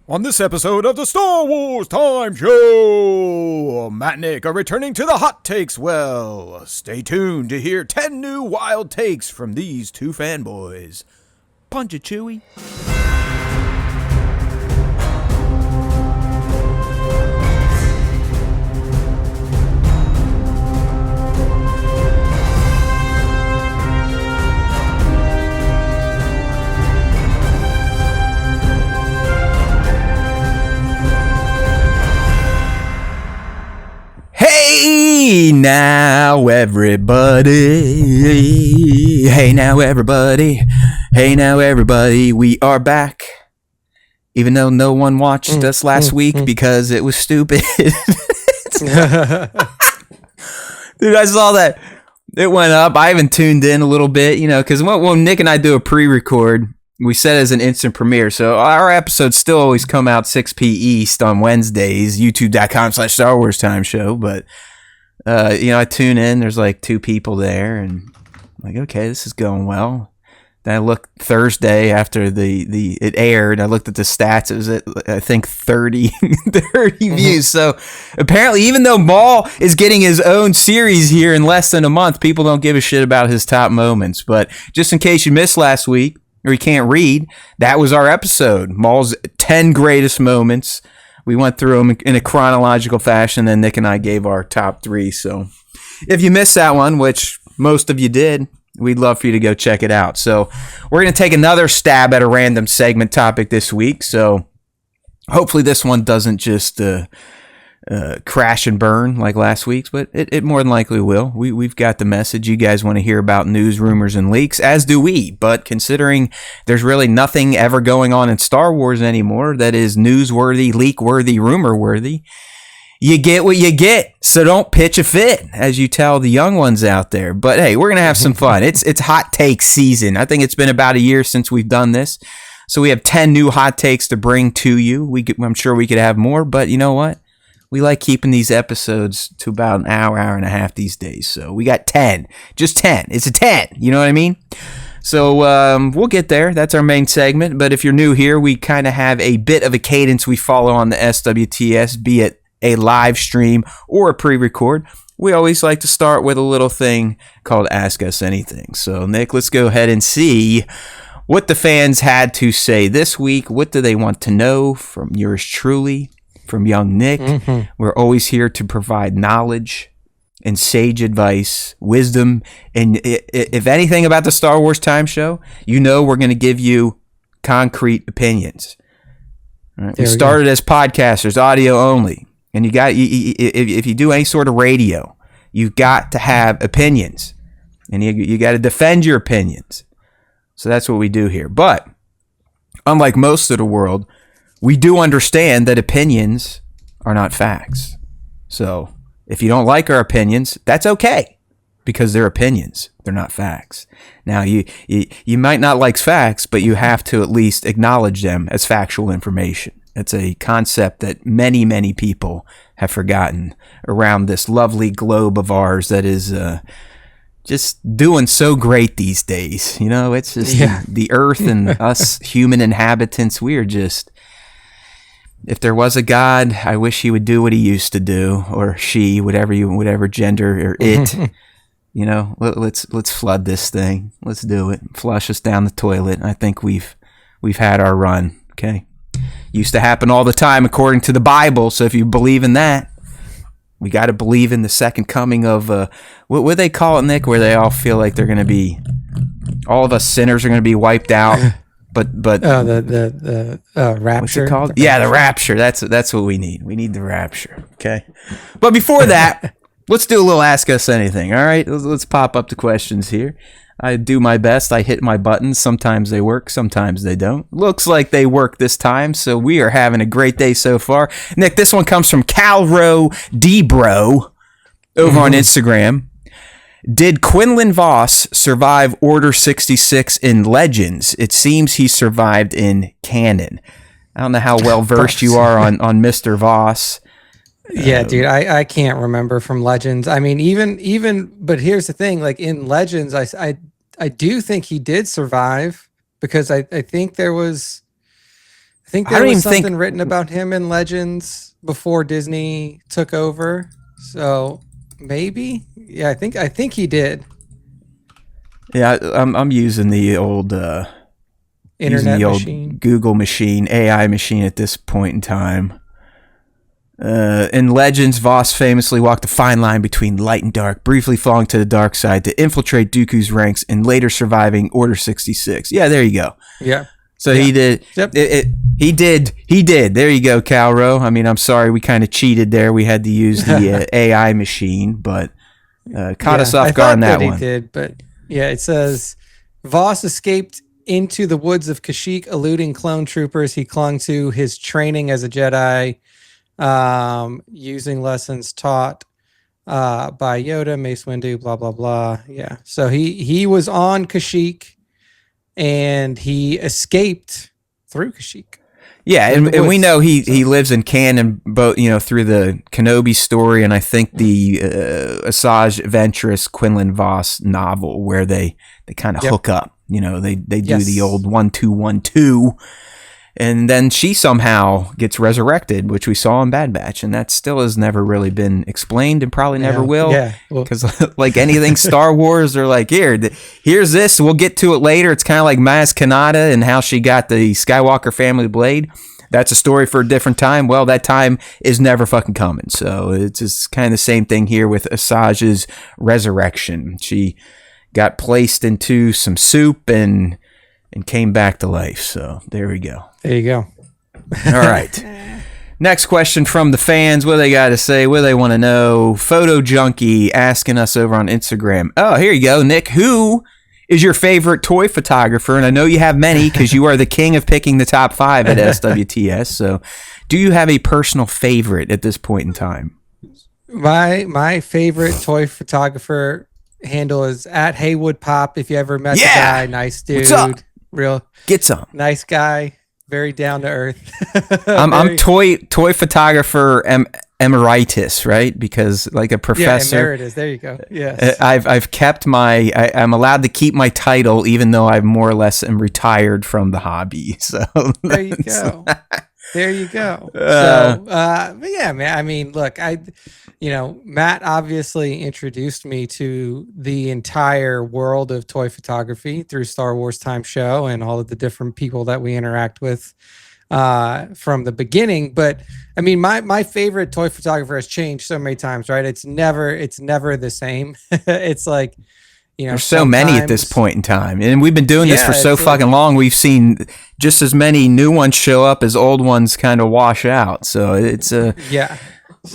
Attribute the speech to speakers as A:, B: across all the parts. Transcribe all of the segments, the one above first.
A: On this episode of the Star Wars Time Show, Matt and Nick are returning to the hot takes well. Stay tuned to hear 10 new wild takes from these two fanboys. Punch it, Chewie. Hey now everybody, hey now everybody, hey now everybody, we are back. Even though no one watched us last week because it was stupid. Dude, I saw that. It went up. I even tuned in a little bit, because when Nick and I do a pre-record, we set it as an instant premiere, so our episodes still always come out 6 p. East on Wednesdays, youtube.com/Star Wars Time Show, but, I tune in, there's like 2 people there, and I'm like, okay, this is going well. Then I looked Thursday after it aired, I looked at the stats, it was at, I think, 30 views, so apparently, even though Maul is getting his own series here in less than a month, people don't give a shit about his top moments, but just in case you missed last week, or you can't read, that was our episode. Maul's 10 greatest moments. We went through them in a chronological fashion, and Nick and I gave our top 3. So if you missed that one, which most of you did, we'd love for you to go check it out. So we're going to take another stab at a random segment topic this week. So hopefully this one doesn't just crash and burn like last week's, but it more than likely will. We've got the message. You guys want to hear about news, rumors, and leaks, as do we. But considering there's really nothing ever going on in Star Wars anymore that is newsworthy, leak-worthy, rumor-worthy, you get what you get. So don't pitch a fit, as you tell the young ones out there. But hey, we're going to have some fun. It's hot take season. I think it's been about a year since we've done this. So we have 10 new hot takes to bring to you. I'm sure we could have more, but you know what? We like keeping these episodes to about an hour and a half these days. So we got 10. Just 10. It's a 10. You know what I mean? So we'll get there. That's our main segment. But if you're new here, we kind of have a bit of a cadence we follow on the SWTS, be it a live stream or a pre-record. We always like to start with a little thing called Ask Us Anything. So, Nick, let's go ahead and see what the fans had to say this week. What do they want to know from yours truly? From young Nick. We're always here to provide knowledge and sage advice, wisdom, and if anything about the Star Wars Time Show, we're going to give you concrete opinions. All right? We started as podcasters, audio only, and if you do any sort of radio, you've got to have opinions, and you got to defend your opinions. So that's what we do here. But unlike most of the world, we do understand that opinions are not facts. So if you don't like our opinions, that's okay, because they're opinions. They're not facts. Now, you might not like facts, but you have to at least acknowledge them as factual information. It's a concept that many, many people have forgotten around this lovely globe of ours that is just doing so great these days. It's just the earth and us human inhabitants, we are just... If there was a God, I wish he would do what he used to do, or she, whatever gender or it. Let's flood this thing. Let's do it. Flush us down the toilet. I think we've had our run. Okay, used to happen all the time according to the Bible. So if you believe in that, we got to believe in the second coming of what would they call it, Nick? Where they all feel like they're going to be, all of us sinners are going to be wiped out. But
B: the rapture.
A: What's it called? Yeah, the rapture. That's what we need. We need the rapture. Okay. But before that, let's do a little Ask Us Anything. All right. Let's pop up the questions here. I do my best. I hit my buttons. Sometimes they work. Sometimes they don't. Looks like they work this time. So we are having a great day so far. Nick, this one comes from Calro Debro over on Instagram. Did Quinlan Voss survive Order 66 in Legends? It seems he survived in canon. I don't know how well versed you are on Mr. Voss.
B: Yeah, dude, I can't remember from Legends. I mean, even, but here's the thing, like in Legends, I do think he did survive because I think think
A: I
B: there
A: don't
B: was
A: even think.
B: something written about him in Legends before Disney took over. So maybe, yeah, I think he did.
A: Yeah, I'm using the old
B: Internet machine.
A: Google machine, AI machine at this point in time. In Legends, Voss famously walked a fine line between light and dark, briefly falling to the dark side to infiltrate Dooku's ranks and later surviving Order 66. Yeah, there you go.
B: Yeah.
A: So
B: yeah.
A: he did.
B: Yep.
A: He did. There you go, Calro. I mean, I'm sorry we kind of cheated there. We had to use the AI machine, but caught us off guard on that one.
B: He did, but yeah, it says Voss escaped into the woods of Kashyyyk, eluding clone troopers. He clung to his training as a Jedi, using lessons taught by Yoda, Mace Windu, blah blah blah. Yeah, so he was on Kashyyyk, and he escaped through Kashyyyk.
A: Yeah, and we know he lives in canon, both through the Kenobi story, and I think the Asajj Ventress Quinlan Voss novel, where they kind of hook up. They do the old 1-2-1-2, and then she somehow gets reresurrected, which we saw in Bad Batch, and that still has never really been explained and probably never will. Yeah, because like anything Star Wars, they're like, here's this. We'll get to it later. It's kind of like Maz Kanata and how she got the Skywalker family blade. That's a story for a different time. Well, that time is never fucking coming. So it's just kind of the same thing here with Asajj's resurrection. She got placed into some soup and came back to life. So there we go.
B: There you go.
A: All right. Next question from the fans. What do they got to say? What do they want to know? Photo Junkie asking us over on Instagram. Oh, here you go, Nick. Who is your favorite toy photographer? And I know you have many because you are the king of picking the top 5 at SWTS. So do you have a personal favorite at this point in time?
B: My favorite toy photographer handle is at Haywood Pop. If you ever met the guy, nice dude.
A: What's up?
B: Real
A: get some
B: nice guy, very down to earth.
A: I'm toy photographer emeritus, right? Because like a professor.
B: Yeah, emeritus. There you go. Yes.
A: I've kept I'm allowed to keep my title even though I more or less am retired from the hobby. So
B: there you go. There you go. But yeah, man. I mean, look, Matt obviously introduced me to the entire world of toy photography through Star Wars Time Show and all of the different people that we interact with from the beginning. But I mean, my favorite toy photographer has changed so many times, right? It's never the same. It's like,
A: there's so many at this point in time, and we've been doing this for so fucking long. We've seen just as many new ones show up as old ones kind of wash out. So it's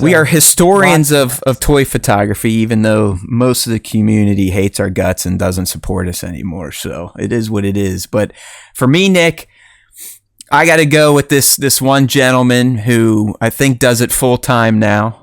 A: we are historians of toy photography, even though most of the community hates our guts and doesn't support us anymore. So it is what it is. But for me, Nick, I got to go with this one gentleman who I think does it full time now.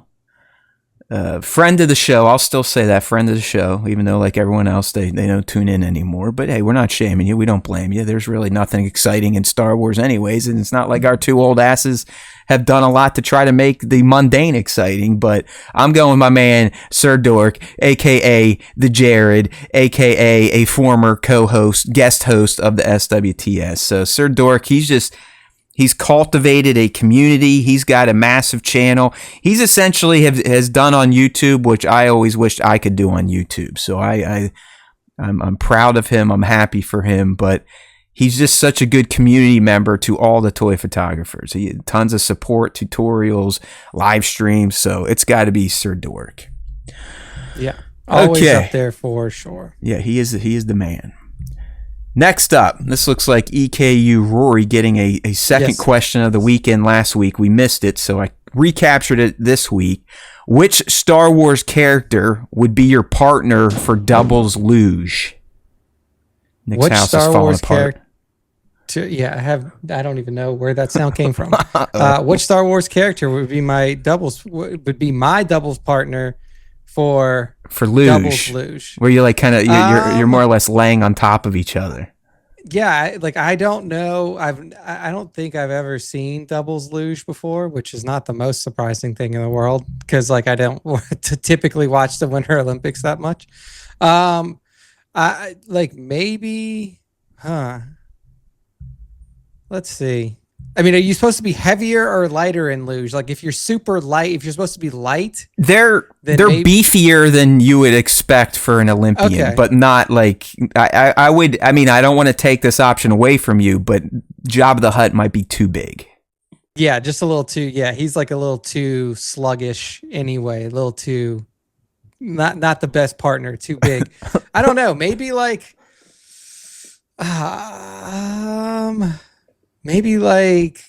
A: Friend of the show. I'll still say that, friend of the show, even though like everyone else, they don't tune in anymore. But hey, we're not shaming you. We don't blame you. There's really nothing exciting in Star Wars anyways. And it's not like our two old asses have done a lot to try to make the mundane exciting. But I'm going with my man, Sir Dork, a.k.a. the Jared, a.k.a. a former co-host, guest host of the SWTS. So Sir Dork, he's cultivated a community. He's got a massive channel. He's essentially has done on YouTube, which I always wished I could do on YouTube. So I'm proud of him. I'm happy for him. But he's just such a good community member to all the toy photographers. He had tons of support, tutorials, live streams. So it's got to be Sir Dork.
B: Yeah, always up there for sure.
A: Yeah, he is the man. Next up, this looks like EKU Rory getting a second question of the weekend last week. We missed it, so I recaptured it this week. Which Star Wars character would be your partner for doubles luge? Nick's
B: Which
A: house
B: Star
A: is falling
B: Wars
A: apart.
B: I don't even know where that sound came from. Which Star Wars character would be my doubles partner for
A: luge, where you're like kind of you're more or less laying on top of each other.
B: Yeah, I don't know. I don't think I've ever seen doubles luge before, which is not the most surprising thing in the world because I don't typically watch the Winter Olympics that much. Maybe, let's see. I mean, are you supposed to be heavier or lighter in luge? Like if you're super light, if you're supposed to be light,
A: they're
B: maybe,
A: beefier than you would expect for an Olympian, but not like I would. I mean, I don't want to take this option away from you, but Jabba the Hutt might be too big.
B: Yeah, just a little too. Yeah, he's like a little too sluggish anyway. A little too not the best partner. Too big. I don't know. Maybe like, maybe like,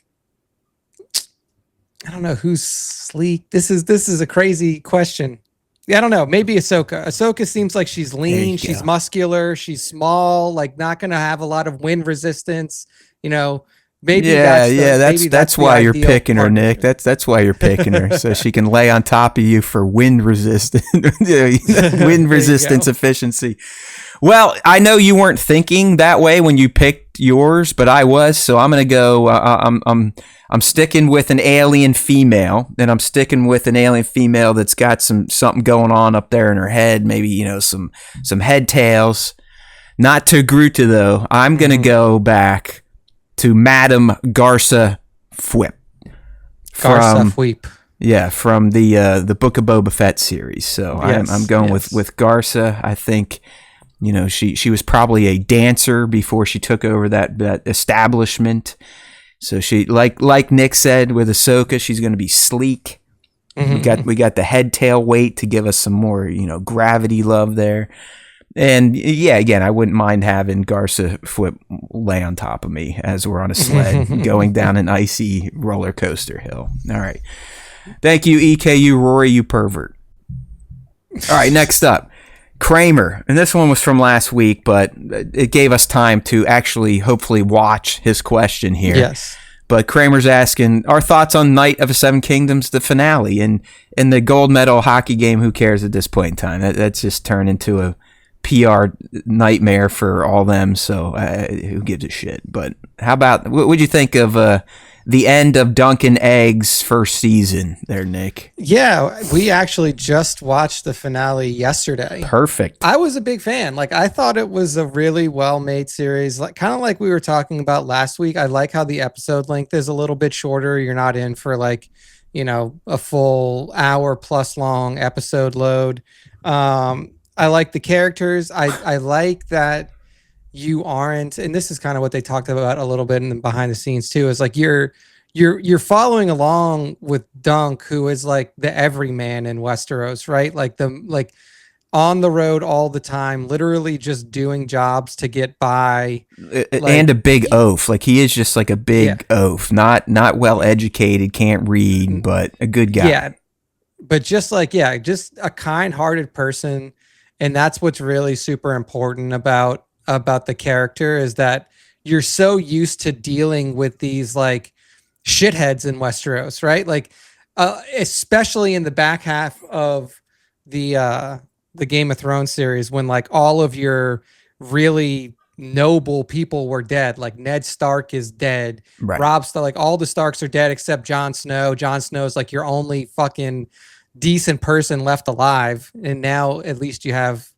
B: I don't know who's sleek. This is a crazy question. Yeah, I don't know. Maybe Ahsoka. Ahsoka seems like she's lean. She's muscular. She's small. Like not going to have a lot of wind resistance. You know. Maybe
A: that's why you're picking her, Nick. That's why you're picking her, so she can lay on top of you for wind resistance, wind resistance efficiency. Well, I know you weren't thinking that way when you picked yours, but I was, so I'm gonna go. I'm sticking with an alien female, and I'm sticking with an alien female that's got something going on up there in her head. Maybe some head tails. Not Togruta though. I'm gonna go back to Madame Garsa Fwip.
B: Garsa Fwip.
A: Yeah, from the Book of Boba Fett series. So yes, I'm going with Garsa. I think, she was probably a dancer before she took over that establishment. So she, like Nick said with Ahsoka, she's going to be sleek. Mm-hmm. We got the head tail weight to give us some more, gravity love there. And yeah, again, I wouldn't mind having Garsa Fwip lay on top of me as we're on a sled going down an icy roller coaster hill. All right. Thank you, EKU Rory, you pervert. All right, next up, Kramer. And this one was from last week, but it gave us time to actually hopefully watch his question here.
B: Yes.
A: But Kramer's asking our thoughts on Night of the Seven Kingdoms, the finale, and in the gold medal hockey game. Who cares at this point in time? That's just turned into a PR nightmare for all them, so who gives a shit? But how about, what would you think of the end of Duncan Egg's first season there, Nick?
B: Yeah, we actually just watched the finale yesterday.
A: Perfect.
B: I was a big fan. Like, I thought it was a really well-made series, like kind of like we were talking about last week. I like how the episode length is a little bit shorter. You're not in for like, a full hour plus long episode load. I like the characters. I like that you aren't, and this is kind of what they talked about a little bit in the behind the scenes too, is like you're following along with Dunk, who is like the everyman in Westeros, right? Like on the road all the time, literally just doing jobs to get by.
A: And a big oaf. Like he is just like a big oaf, not well educated, can't read, but a good guy.
B: Yeah. But just a kind-hearted person. And that's what's really super important about the character, is that you're so used to dealing with these like shitheads in Westeros, right? Like, especially in the back half of the Game of Thrones series, when like all of your really noble people were dead. Like Ned Stark is dead.
A: Right.
B: Robb Stark, like all the Starks are dead except Jon Snow. Jon Snow's like your only fucking decent person left alive, and now at least you have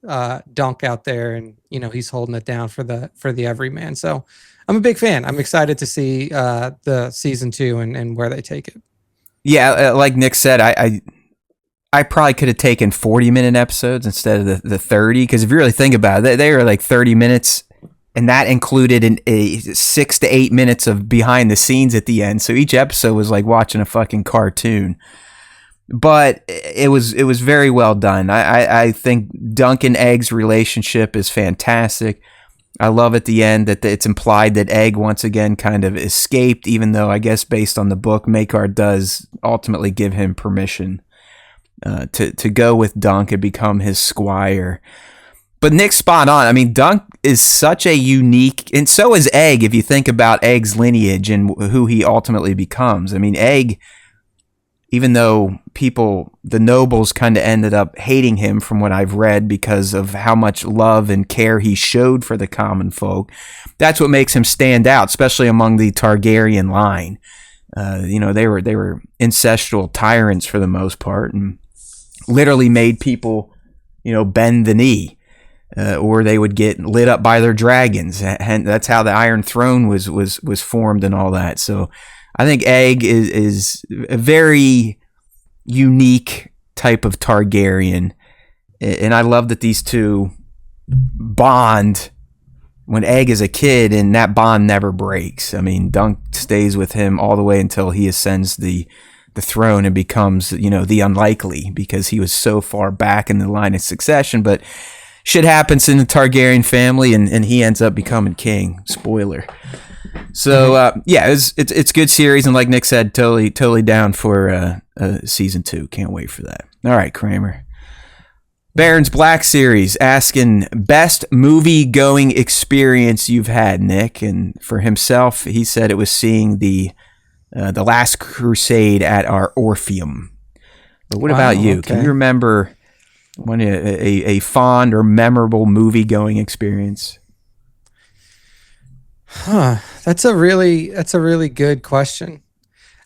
B: Dunk out there, and he's holding it down for the everyman. So I'm a big fan. I'm excited to see the season 2 and where they take it.
A: Yeah, like Nick said, I probably could have taken 40-minute episodes instead of the 30, because if you really think about it, they were like 30 minutes, and that included a 6 to 8 minutes of behind the scenes at the end. So each episode was like watching a fucking cartoon. But it was very well done. I think Dunk and Egg's relationship is fantastic. I love at the end that it's implied that Egg once again kind of escaped, even though I guess based on the book, Maekar does ultimately give him permission to go with Dunk and become his squire. But Nick's spot on. I mean, Dunk is such a unique, and so is Egg if you think about Egg's lineage and who he ultimately becomes. I mean, Egg, even though the nobles kind of ended up hating him from what I've read because of how much love and care he showed for the common folk, that's what makes him stand out, especially among the Targaryen line. They were ancestral tyrants for the most part, and literally made people, bend the knee. or they would get lit up by their dragons. And that's how the Iron Throne was formed and all that. So I think Egg is a very unique type of Targaryen. And I love that these two bond when Egg is a kid, and that bond never breaks. I mean, Dunk stays with him all the way until he ascends the throne and becomes, the unlikely, because he was so far back in the line of succession. But shit happens in the Targaryen family, and he ends up becoming king. Spoiler. So it's good series, and like Nick said, totally down for season 2. Can't wait for that. All right, Kramer. Baron's Black series asking best movie going experience you've had, Nick. And for himself, he said it was seeing the Last Crusade at our Orpheum. But what about you? Okay. Can you remember a fond or memorable movie going experience?
B: That's a really good question.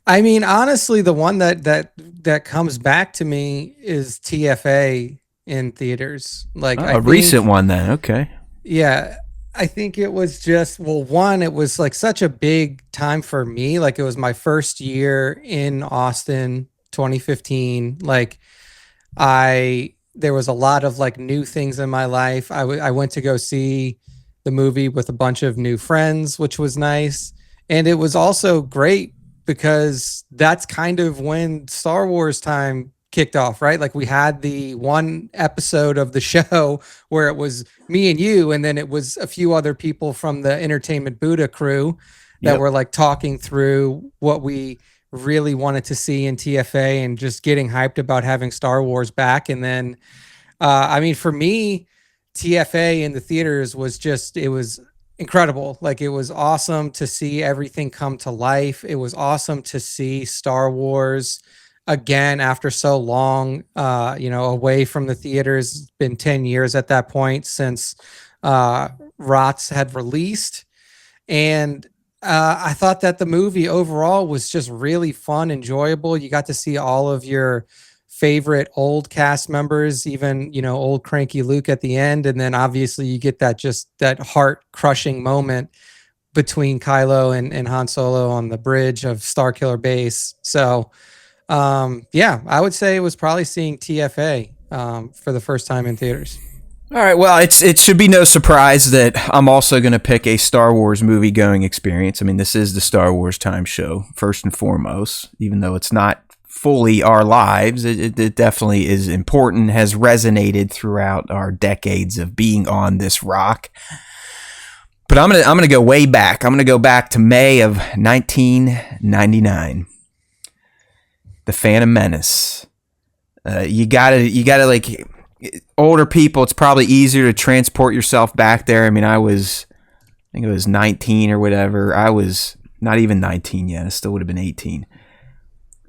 B: I mean, honestly, the one that comes back to me is TFA in theaters. Like a
A: recent one then. Okay.
B: Yeah. I think it was just, one, it was like such a big time for me. Like it was my first year in Austin, 2015. Like there was a lot of like new things in my life. I went to go see the movie with a bunch of new friends, which was nice. And it was also great because that's kind of when Star Wars time kicked off, right? Like we had the one episode of the show where it was me and you, and then it was a few other people from the Entertainment Buddha crew that were like talking through what we really wanted to see in TFA and just getting hyped about having Star Wars back. And then, I mean, for me, TFA in the theaters it was incredible. Like it was awesome to see everything come to life. It was awesome to see Star Wars again after so long, away from the theaters. It's been 10 years at that point since ROTS had released. And I thought that the movie overall was just really fun, enjoyable. You got to see all of your favorite old cast members, even, old cranky Luke at the end. And then obviously you get that heart crushing moment between Kylo and Han Solo on the bridge of Starkiller Base. So, I would say it was probably seeing TFA for the first time in theaters.
A: All right, well, it should be no surprise that I'm also going to pick a Star Wars movie going experience. I mean, this is the Star Wars Time show, first and foremost, even though it's not fully our lives. It definitely is important, has resonated throughout our decades of being on this rock. But I'm gonna go way back. I'm gonna go back to May of 1999. The Phantom Menace. You gotta like older people. It's probably easier to transport yourself back there. I mean, I think it was 19 or whatever. I was not even 19 yet. I still would have been 18.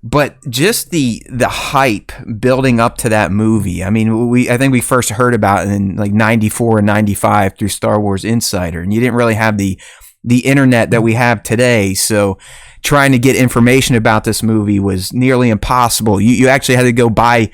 A: But just the hype building up to that movie. I mean, I think we first heard about it in like 94 and 95 through Star Wars Insider, and you didn't really have the internet that we have today. So trying to get information about this movie was nearly impossible. You actually had to go buy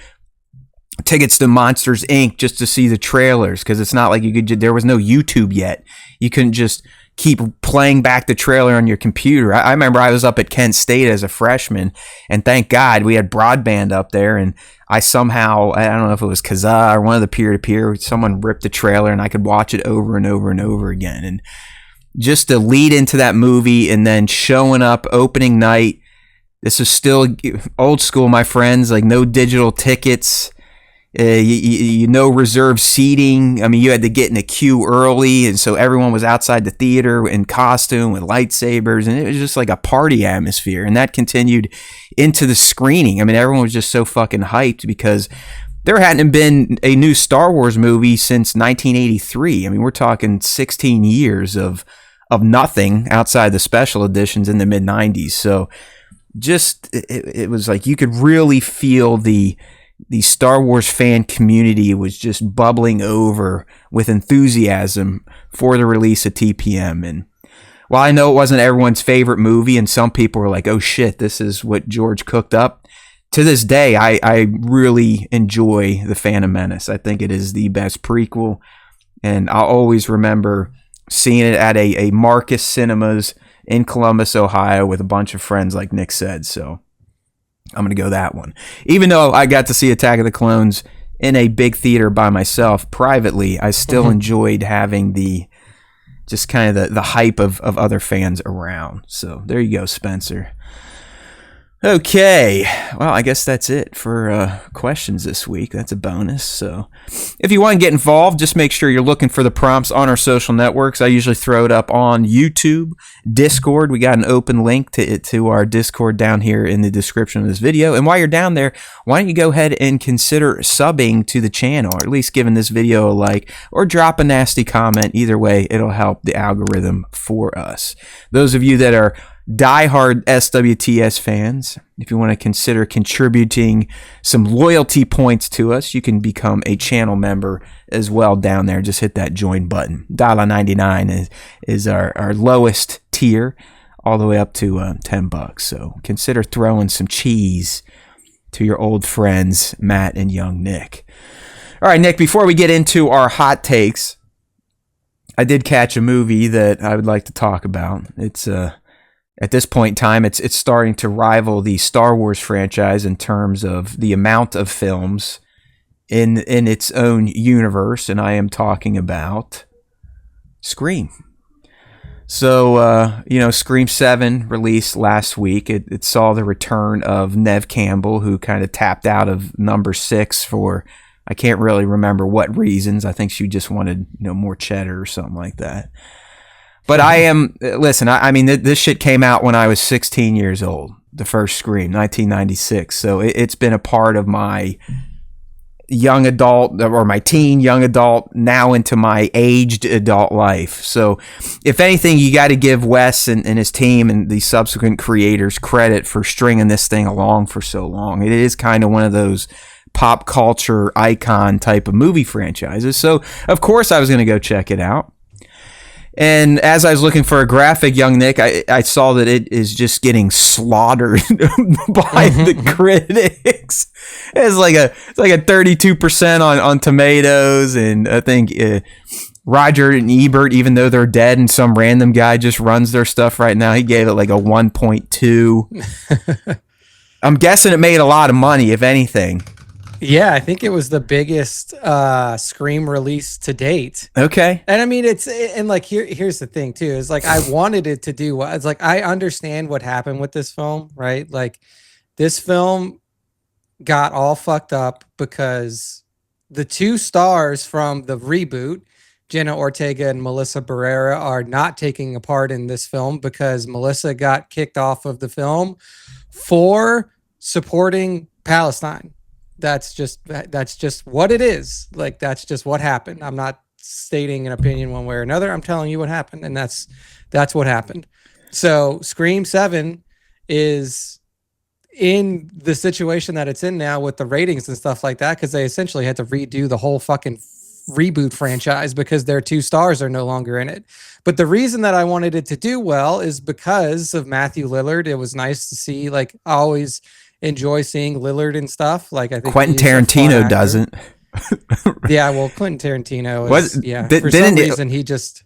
A: tickets to Monsters Inc. just to see the trailers, because it's not like there was no YouTube yet. You couldn't just keep playing back the trailer on your computer. I remember I was up at Kent State as a freshman, and thank God we had broadband up there, and I somehow, I don't know if it was Kazaa or one of the peer-to-peer, someone ripped the trailer and I could watch it over and over and over again. And just to lead into that movie and then showing up opening night, this is still old school, my friends, like no digital tickets, no reserved seating. I mean, you had to get in a queue early, and so everyone was outside the theater in costume with lightsabers, and it was just like a party atmosphere. And that continued into the screening. I mean, everyone was just so fucking hyped because there hadn't been a new Star Wars movie since 1983. I mean, we're talking 16 years of nothing outside the special editions in the mid 90s. So just, it was like you could really feel the Star Wars fan community was just bubbling over with enthusiasm for the release of TPM. And while I know it wasn't everyone's favorite movie, and some people were like, oh shit, this is what George cooked up, to this day, I really enjoy The Phantom Menace. I think it is the best prequel. And I'll always remember seeing it at a Marcus Cinemas in Columbus, Ohio, with a bunch of friends, like Nick said. So I'm going to go that one. Even though I got to see Attack of the Clones in a big theater by myself privately, I still enjoyed having the just kind of the hype of other fans around. So there you go, Spencer. Okay, well, I guess that's it for questions this week. That's a bonus. So if you want to get involved, just make sure you're looking for the prompts on our social networks. I usually throw it up on YouTube, Discord. We got an open link to our Discord down here in the description of this video. And while you're down there, why don't you go ahead and consider subbing to the channel, or at least giving this video a like, or drop a nasty comment. Either way, it'll help the algorithm for us. Those of you that are diehard SWTS fans, if you want to consider contributing some loyalty points to us, you can become a channel member as well down there. Just hit that join button. $1.99 is our lowest tier, all the way up to $10. So consider throwing some cheese to your old friends Matt and young Nick. All right, Nick, before we get into our hot takes, I did catch a movie that I would like to talk about. It's at this point in time, it's starting to rival the Star Wars franchise in terms of the amount of films in its own universe, and I am talking about Scream. So, Scream 7 released last week. It saw the return of Neve Campbell, who kind of tapped out of number 6 for, I can't really remember what reasons. I think she just wanted, more cheddar or something like that. But I mean, this shit came out when I was 16 years old, the first Scream, 1996. So it's been a part of my young adult, or my teen, young adult, now into my aged adult life. So if anything, you got to give Wes and his team and the subsequent creators credit for stringing this thing along for so long. It is kind of one of those pop culture icon type of movie franchises. So, of course, I was going to go check it out. And as I was looking for a graphic, young Nick, I saw that it is just getting slaughtered by the critics. It's like a 32% on tomatoes, and I think Roger and Ebert, even though they're dead and some random guy just runs their stuff right now, he gave it like a 1.2. I'm guessing it made a lot of money, if anything.
B: Yeah, I think it was the biggest Scream release to date.
A: Okay.
B: And I mean, here's the thing too, is like, I wanted it to do what, it's like, I understand what happened with this film, right? Like, this film got all fucked up because the 2 stars from the reboot, Jenna Ortega and Melissa Barrera, are not taking a part in this film because Melissa got kicked off of the film for supporting Palestine. That's just what it is. Like, that's just what happened. I'm not stating an opinion one way or another. I'm telling you what happened, and that's what happened. So Scream 7 is in the situation that it's in now with the ratings and stuff like that, because they essentially had to redo the whole fucking reboot franchise because their 2 stars are no longer in it. But the reason that I wanted it to do well is because of Matthew Lillard. It was nice to see, like, I always enjoy seeing Lillard and stuff. Like, I think
A: Quentin Tarantino doesn't.
B: Yeah, well, Quentin Tarantino is, for some reason he just,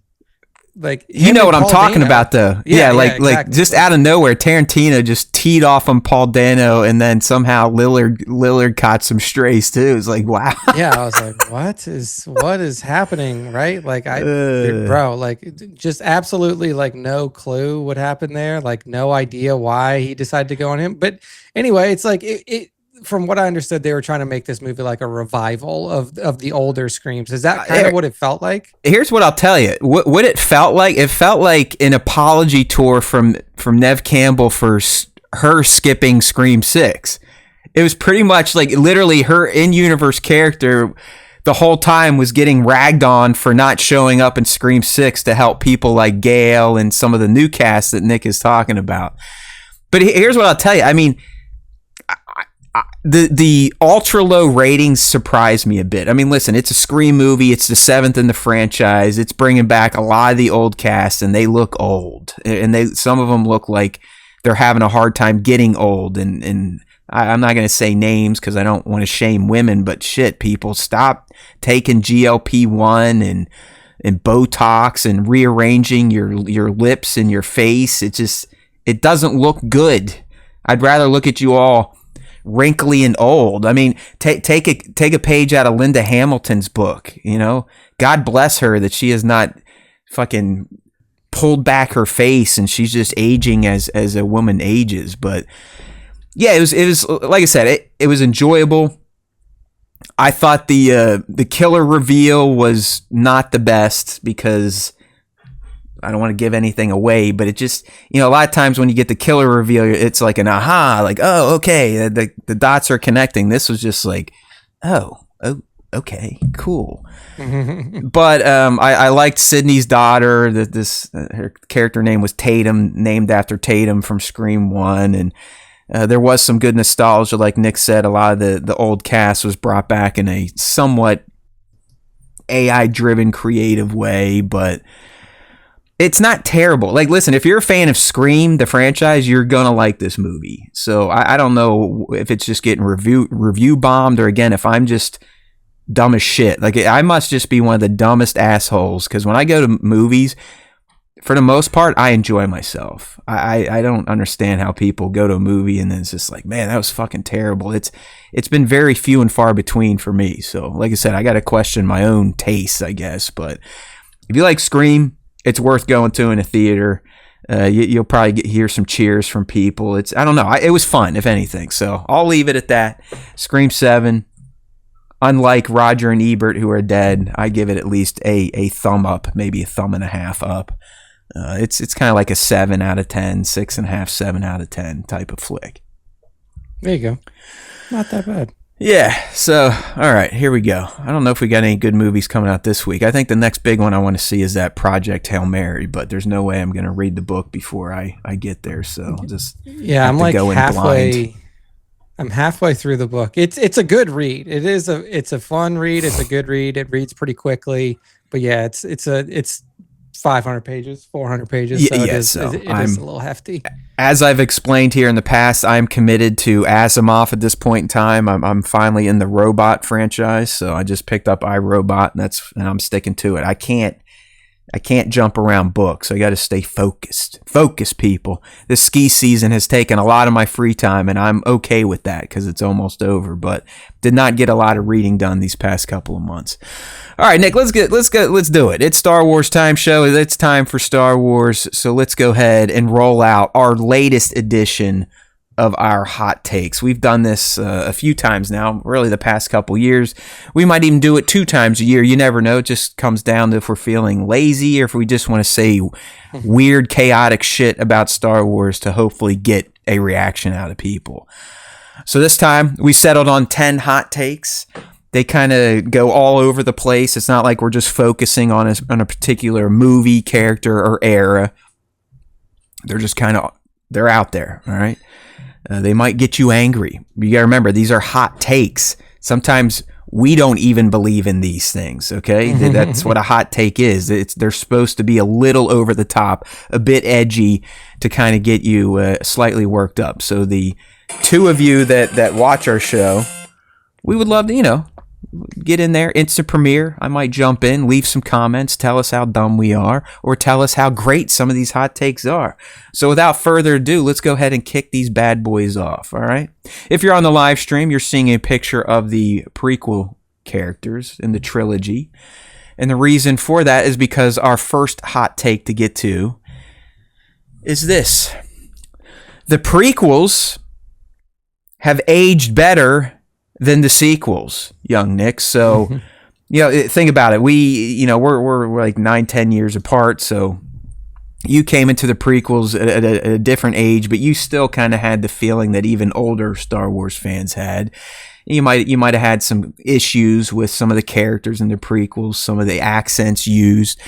B: like,
A: you know what I'm talking about, though. Yeah, like just out of nowhere, Tarantino just teed off on Paul Dano, and then somehow Lillard caught some strays too. It's like, wow.
B: Yeah, I was like, what is happening, right? Like, bro, like, just absolutely, like, no clue what happened there. Like, no idea why he decided to go on him. But anyway, it's like it from what I understood, they were trying to make this movie like a revival of the older Screams. Is that kind of what it felt like? Here's
A: what I'll tell you. What it felt like. It felt like an apology tour from Neve Campbell for her skipping Scream 6. It was pretty much like literally her in-universe character the whole time was getting ragged on for not showing up in Scream 6 to help people like Gail and some of the new cast that Nick is talking about. But here's what I'll tell you. I mean, the ultra low ratings surprised me a bit. I mean, listen, it's a Scream movie. It's the 7th in the franchise. It's bringing back a lot of the old cast, and they look old. And some of them look like they're having a hard time getting old. And I'm not going to say names because I don't want to shame women, but shit, people, stop taking GLP-1 and Botox and rearranging your lips and your face. It doesn't look good. I'd rather look at you all wrinkly and old. I mean, take a page out of Linda Hamilton's book, you know? God bless her that she has not fucking pulled back her face and she's just aging as a woman ages. But yeah, it was like I said, it was enjoyable. I thought the killer reveal was not the best because I don't want to give anything away, but it just, you know, a lot of times when you get the killer reveal, it's like an aha, like, oh, okay, the dots are connecting. This was just like, oh, okay, cool. But I liked Sydney's daughter. Her character name was Tatum, named after Tatum from Scream 1, and there was some good nostalgia. Like Nick said, a lot of the old cast was brought back in a somewhat AI-driven, creative way, but it's not terrible. Like, listen, if you're a fan of Scream, the franchise, you're gonna like this movie. So I don't know if it's just getting review bombed, or again, if I'm just dumb as shit. Like, I must just be one of the dumbest assholes, because when I go to movies, for the most part, I enjoy myself. I don't understand how people go to a movie and then it's just like, man, that was fucking terrible. It's been very few and far between for me. So, like I said, I got to question my own tastes, I guess. But if you like Scream, it's worth going to in a theater. You'll probably hear some cheers from people. I don't know. It was fun, if anything. So I'll leave it at that. Scream 7. Unlike Roger and Ebert, who are dead, I give it at least a thumb up, maybe a thumb and a half up. It's kind of like a 7 out of 10, 6.5, 7 out of 10 type of flick.
B: There you go. Not that bad.
A: Yeah, so, all right, here we go. I don't know if we got any good movies coming out this week. I think the next big one I want to see is that Project Hail Mary, but there's no way I'm going to read the book before I get there, so I'll just
B: I'm like halfway. I'm halfway through the book. It's a good read. It's a fun read. It's a good read. It reads pretty quickly, but yeah, it's 500 pages, 400 pages. So it is a little hefty. As
A: I've explained here in the past, I'm committed to Asimov at this point in time. I'm finally in the robot franchise, so I just picked up iRobot, and I'm sticking to it. I can't jump around books. I got to stay focused. Focus, people. This ski season has taken a lot of my free time, and I'm okay with that because it's almost over. But did not get a lot of reading done these past couple of months. All right, Nick, let's do it. It's Star Wars time show. It's time for Star Wars. So let's go ahead and roll out our latest edition of our hot takes. We've done this a few times now, really the past couple years. We might even do it 2 times a year. You never know. It just comes down to if we're feeling lazy or if we just want to say weird, chaotic shit about Star Wars to hopefully get a reaction out of people. So this time we settled on 10 hot takes. They kind of go all over the place. It's not like we're just focusing on a particular movie, character, or era. They're just they're out there, all right? They might get you angry. You got to remember, these are hot takes. Sometimes we don't even believe in these things, okay? That's what a hot take is. They're supposed to be a little over the top, a bit edgy to kind of get you slightly worked up. So the 2 of you that watch our show, we would love to, get in there, instant premiere. I might jump in, leave some comments, tell us how dumb we are, or tell us how great some of these hot takes are. So without further ado, let's go ahead and kick these bad boys off, all right? If you're on the live stream, you're seeing a picture of the prequel characters in the trilogy. And the reason for that is because our first hot take to get to is this. The prequels have aged better than the sequels, young Nick. So, think about it. We're like 9-10 years apart. So you came into the prequels at a different age, but you still kind of had the feeling that even older Star Wars fans had. You might have had some issues with some of the characters in the prequels, some of the accents used.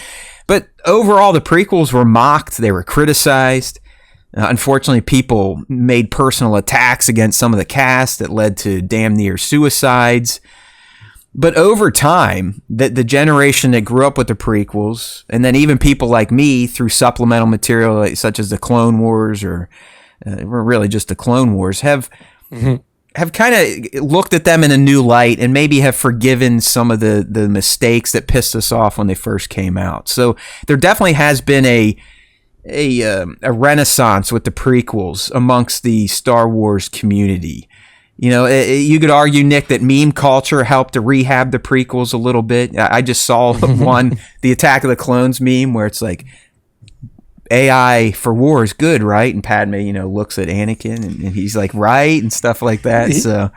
A: But overall, the prequels were mocked. They were criticized. Unfortunately, people made personal attacks against some of the cast that led to damn near suicides. But over time, the generation that grew up with the prequels, and then even people like me through supplemental material such as the Clone Wars or really just the Clone Wars, have have kind of looked at them in a new light and maybe have forgiven some of the mistakes that pissed us off when they first came out. So there definitely has been a renaissance with the prequels amongst the Star Wars community. You know, you could argue, Nick, that meme culture helped to rehab the prequels a little bit. I just saw one, the Attack of the Clones meme, where it's like, AI for war is good, right? And Padme, looks at Anakin and he's like, right, and stuff like that. So,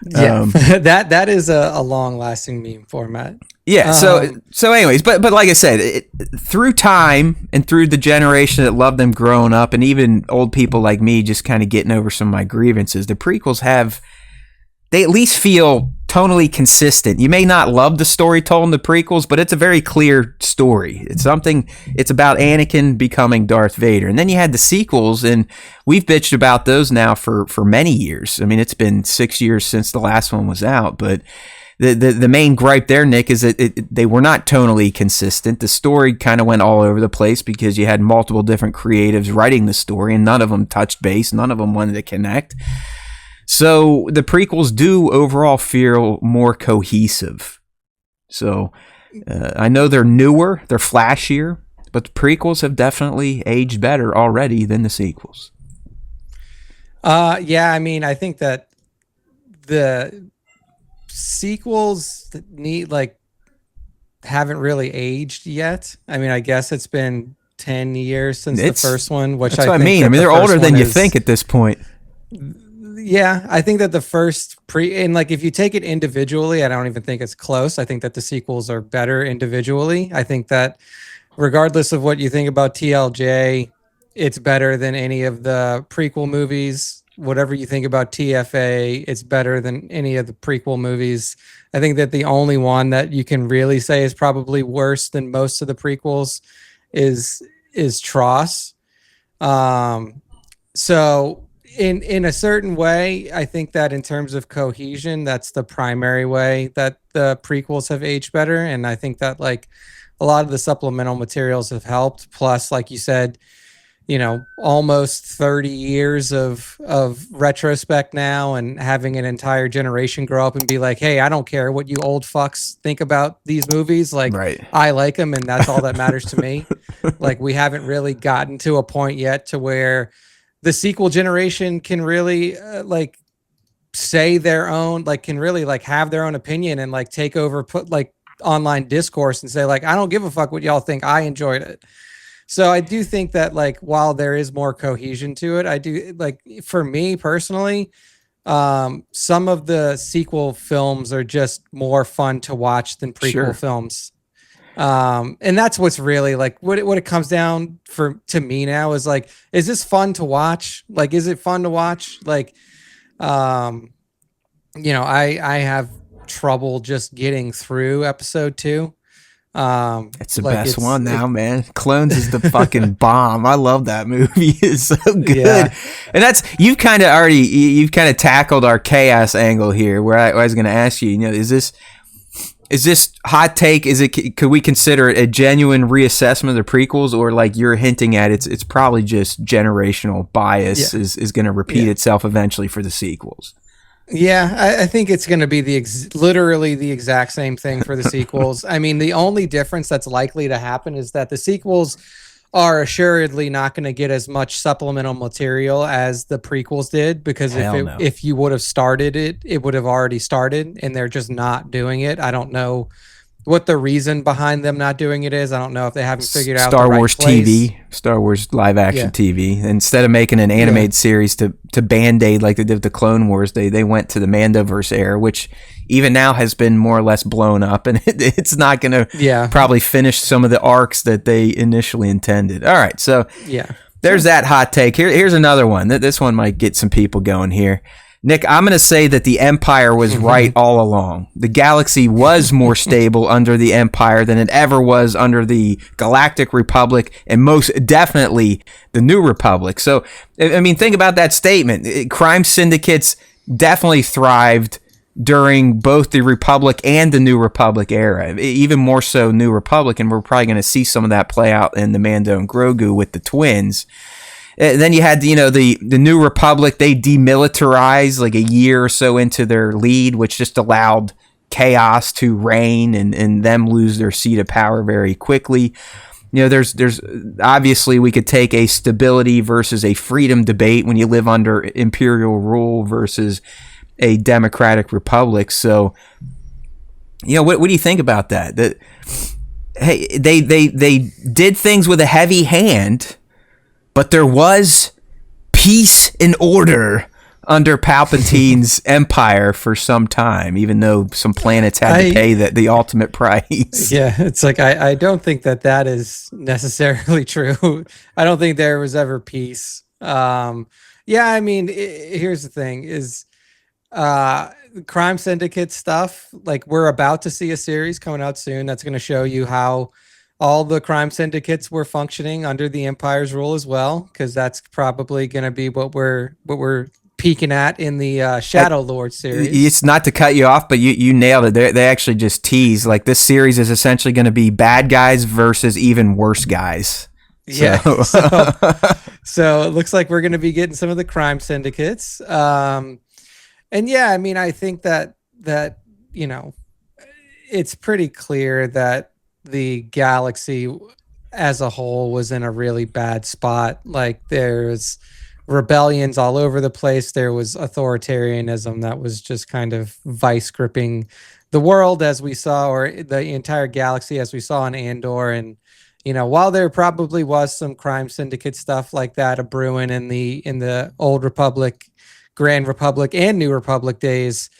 B: that is a long-lasting meme format.
A: Yeah. So anyways, but like I said, through time and through the generation that loved them growing up, and even old people like me just kind of getting over some of my grievances, the prequels they at least feel tonally consistent. You may not love the story told in the prequels, but it's a very clear story. It's about Anakin becoming Darth Vader. And then you had the sequels, and we've bitched about those now for many years. I mean, it's been 6 years since the last one was out, but the main gripe there, Nick, is that they were not tonally consistent. The story kind of went all over the place because you had multiple different creatives writing the story, and none of them touched base. None of them wanted to connect. So the prequels do overall feel more cohesive. So I know they're newer, they're flashier, but the prequels have definitely aged better already than the sequels.
B: Yeah, I mean, I think that the sequels haven't really aged yet. I mean, I guess it's been 10 years since the first one, which
A: that's what I mean. I mean, they're older than you think at this point.
B: Yeah, I think that the first and if you take it individually, I don't even think it's close. I think that the sequels are better individually. I think that regardless of what you think about TLJ, it's better than any of the prequel movies. Whatever you think about TFA, it's better than any of the prequel movies. I think that the only one that you can really say is probably worse than most of the prequels is Tross. So in a certain way, I think that in terms of cohesion, that's the primary way that the prequels have aged better. And I think that a lot of the supplemental materials have helped. Plus, like you said, almost 30 years of retrospect now, and having an entire generation grow up and be like, hey, I don't care what you old fucks think about these movies. Right. I like them, and that's all that matters to me. We haven't really gotten to a point yet to where the sequel generation can really say their own, can really have their own opinion and take over, put online discourse and say I don't give a fuck what y'all think. I enjoyed it. So I do think that while there is more cohesion to it, I do for me personally, some of the sequel films are just more fun to watch than prequel films. And that's what's really what it comes down to me now is is this fun to watch? Is it fun to watch? I have trouble just getting through episode 2.
A: It's the best one now, man. Clones is the fucking bomb. I love that movie. It's so good. Yeah. And you've kind of tackled our chaos angle here, where I was going to ask you, is this hot take? Could we consider it a genuine reassessment of the prequels, or you're hinting at it's probably just generational bias is going to repeat itself eventually for the sequels?
B: Yeah, I think it's going to be literally the exact same thing for the sequels. I mean, the only difference that's likely to happen is that the sequels are assuredly not going to get as much supplemental material as the prequels did, because if you would have started it, it would have already started, and they're just not doing it. I don't know what the reason behind them not doing it is. I don't know if they haven't figured out
A: Star Wars TV, Star Wars live action TV. Instead of making an animated series to Band-Aid like they did with the Clone Wars, they went to the Mandoverse era, which even now has been more or less blown up, and it's not going to probably finish some of the arcs that they initially intended. All right, so there's that hot take. Here's another one. This one might get some people going here. Nick, I'm going to say that the Empire was right all along. The galaxy was more stable under the Empire than it ever was under the Galactic Republic, and most definitely the New Republic. So, I mean, think about that statement. Crime syndicates definitely thrived during both the Republic and the New Republic era, even more so New Republic, and we're probably going to see some of that play out in the Mando and Grogu with the twins. then you had the New Republic. They demilitarized like a year or so into their lead, which just allowed chaos to reign and them lose their seat of power very quickly. There's obviously we could take a stability versus a freedom debate when you live under imperial rule versus a democratic republic. So, what do you think about that? That hey, they did things with a heavy hand, but there was peace and order under Palpatine's empire for some time, even though some planets had to pay the ultimate price.
B: Yeah, it's like I don't think that is necessarily true. I don't think there was ever peace. I mean, here's the thing: is crime syndicate stuff. Like, we're about to see a series coming out soon that's going to show you how all the crime syndicates were functioning under the Empire's rule as well, because that's probably going to be what we're peeking at in the Shadow Lord series.
A: It's not to cut you off, but you nailed it. They actually just tease like this series is essentially going to be bad guys versus even worse guys.
B: Yeah. So it looks like we're going to be getting some of the crime syndicates. And yeah, I mean, I think that it's pretty clear that the galaxy as a whole was in a really bad spot. Like, there's rebellions all over the place. There was authoritarianism that was just kind of vice gripping the world, as we saw, or the entire galaxy, as we saw in Andor. And while there probably was some crime syndicate stuff like that a brewing in the Old Republic, Grand Republic, and New Republic days,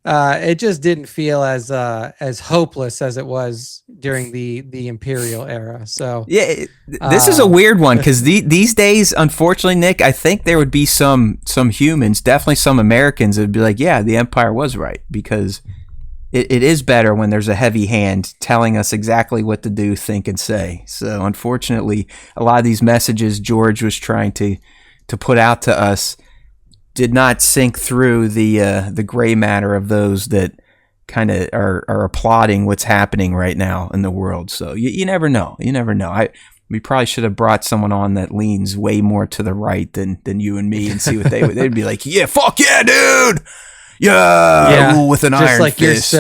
B: it just didn't feel as hopeless as it was during the Imperial era. So
A: yeah, this is a weird one because these days, unfortunately, Nick, I think there would be some humans, definitely some Americans, that would be like, yeah, the Empire was right, because it is better when there's a heavy hand telling us exactly what to do, think, and say. So unfortunately, a lot of these messages George was trying to put out to us did not sink through the gray matter of those that kind of are applauding what's happening right now in the world. So you never know. You never know. We probably should have brought someone on that leans way more to the right than you and me, and see what they'd be like. Yeah, fuck yeah, dude. Yeah, rule with an
B: just
A: iron
B: like
A: fist.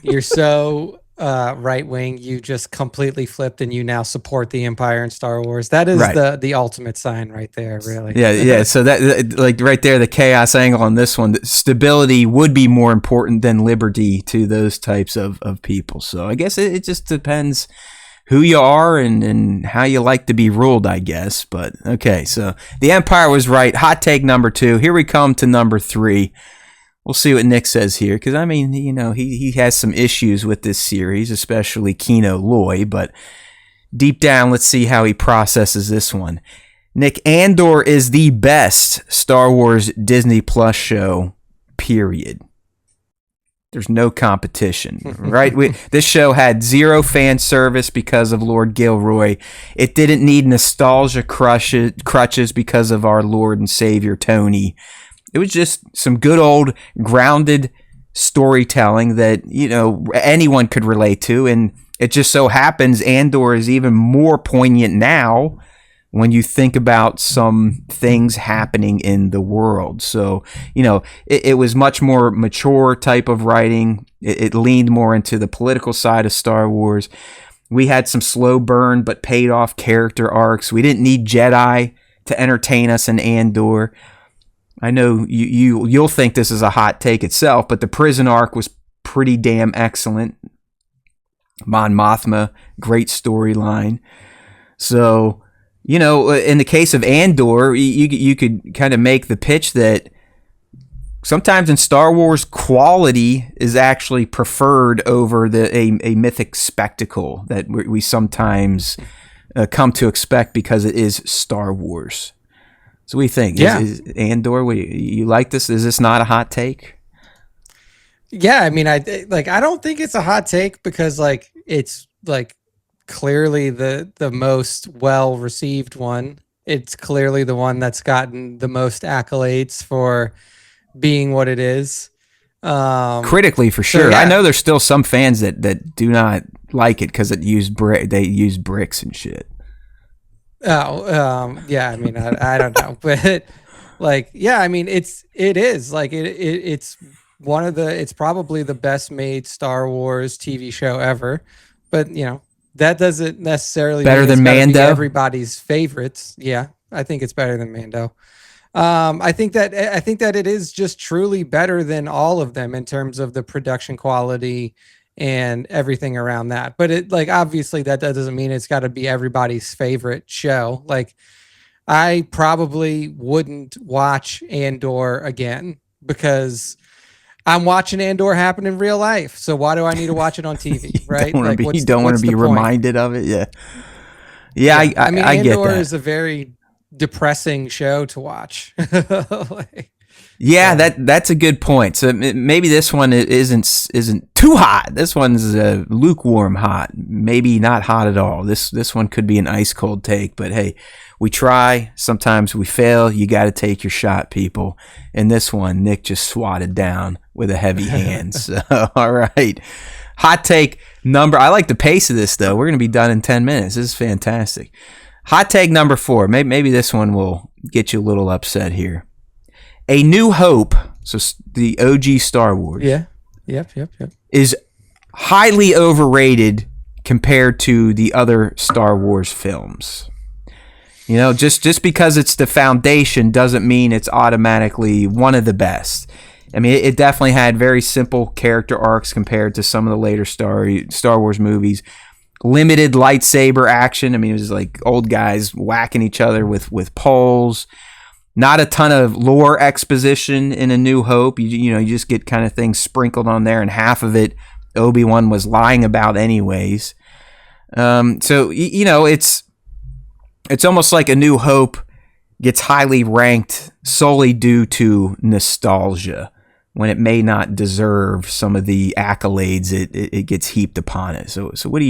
B: You're so right wing. You just completely flipped, and you now support the Empire in Star Wars. That is right. the ultimate sign right there, really.
A: Yeah. So that, like, right there, the chaos angle on this one, stability would be more important than liberty to those types of people. So I guess it just depends who you are and how you like to be ruled, I guess. But okay, so the Empire was right. Hot take number 2. Here we come to number 3. We'll see what Nick says here, because, I mean, he has some issues with this series, especially Kino Loy, but deep down, let's see how he processes this one. Nick, Andor is the best Star Wars Disney Plus show, period. There's no competition, right? This show had zero fan service because of Lord Gilroy. It didn't need nostalgia crutches because of our Lord and Savior Tony. It was just some good old grounded storytelling that, anyone could relate to. And it just so happens Andor is even more poignant now when you think about some things happening in the world. So, it was much more mature type of writing. It leaned more into the political side of Star Wars. We had some slow burn but paid off character arcs. We didn't need Jedi to entertain us in Andor. I know you'll think this is a hot take itself, but the prison arc was pretty damn excellent. Mon Mothma, great storyline. So, in the case of Andor, you could kind of make the pitch that sometimes in Star Wars, quality is actually preferred over a mythic spectacle that we sometimes come to expect because it is Star Wars. So what do you think?
B: Yeah.
A: Is Andor, you like this? Is this not a hot take?
B: Yeah, I mean, I don't think it's a hot take because, like, it's like clearly the most well received one. It's clearly the one that's gotten the most accolades for being what it is.
A: Critically, for sure. So, yeah. I know there's still some fans that do not like it because they use bricks and shit.
B: Yeah, I mean, I don't know, but like, yeah, I mean, it is like it's one of the it's probably the best made Star Wars TV show ever, but that doesn't necessarily
A: Better
B: mean it's
A: than
B: got to be
A: Mando?
B: everybody's favorites. Yeah, I think it's better than Mando. I think that it is just truly better than all of them in terms of the production quality and everything around that. But it like obviously that doesn't mean it's got to be everybody's favorite show. Like I probably wouldn't watch Andor again because I'm watching Andor happen in real life. So why do I need to watch it on TV, right? Like
A: You don't want to be
B: the point?
A: reminded of it. Yeah. Yeah,
B: I mean,
A: I get
B: Andor
A: that.
B: is a very depressing show to watch.
A: Yeah, that's a good point. So maybe this one isn't too hot. This one's lukewarm hot. Maybe not hot at all. This one could be an ice cold take. But hey, we try. Sometimes we fail. You got to take your shot, people. And this one, Nick just swatted down with a heavy hand. So all right, hot take number. I like the pace of this though. We're gonna be done in 10 minutes. This is fantastic. Hot take number 4. Maybe this one will get you a little upset here. A New Hope, so the OG Star Wars,
B: Yep.
A: is highly overrated compared to the other Star Wars films. Just because it's the foundation doesn't mean it's automatically one of the best. I mean, it definitely had very simple character arcs compared to some of the later Star Wars movies. Limited lightsaber action. I mean, it was like old guys whacking each other with poles. Not a ton of lore exposition in A New Hope. You just get kind of things sprinkled on there, and half of it Obi-Wan was lying about anyways. So it's almost like A New Hope gets highly ranked solely due to nostalgia when it may not deserve some of the accolades it gets heaped upon it. So what do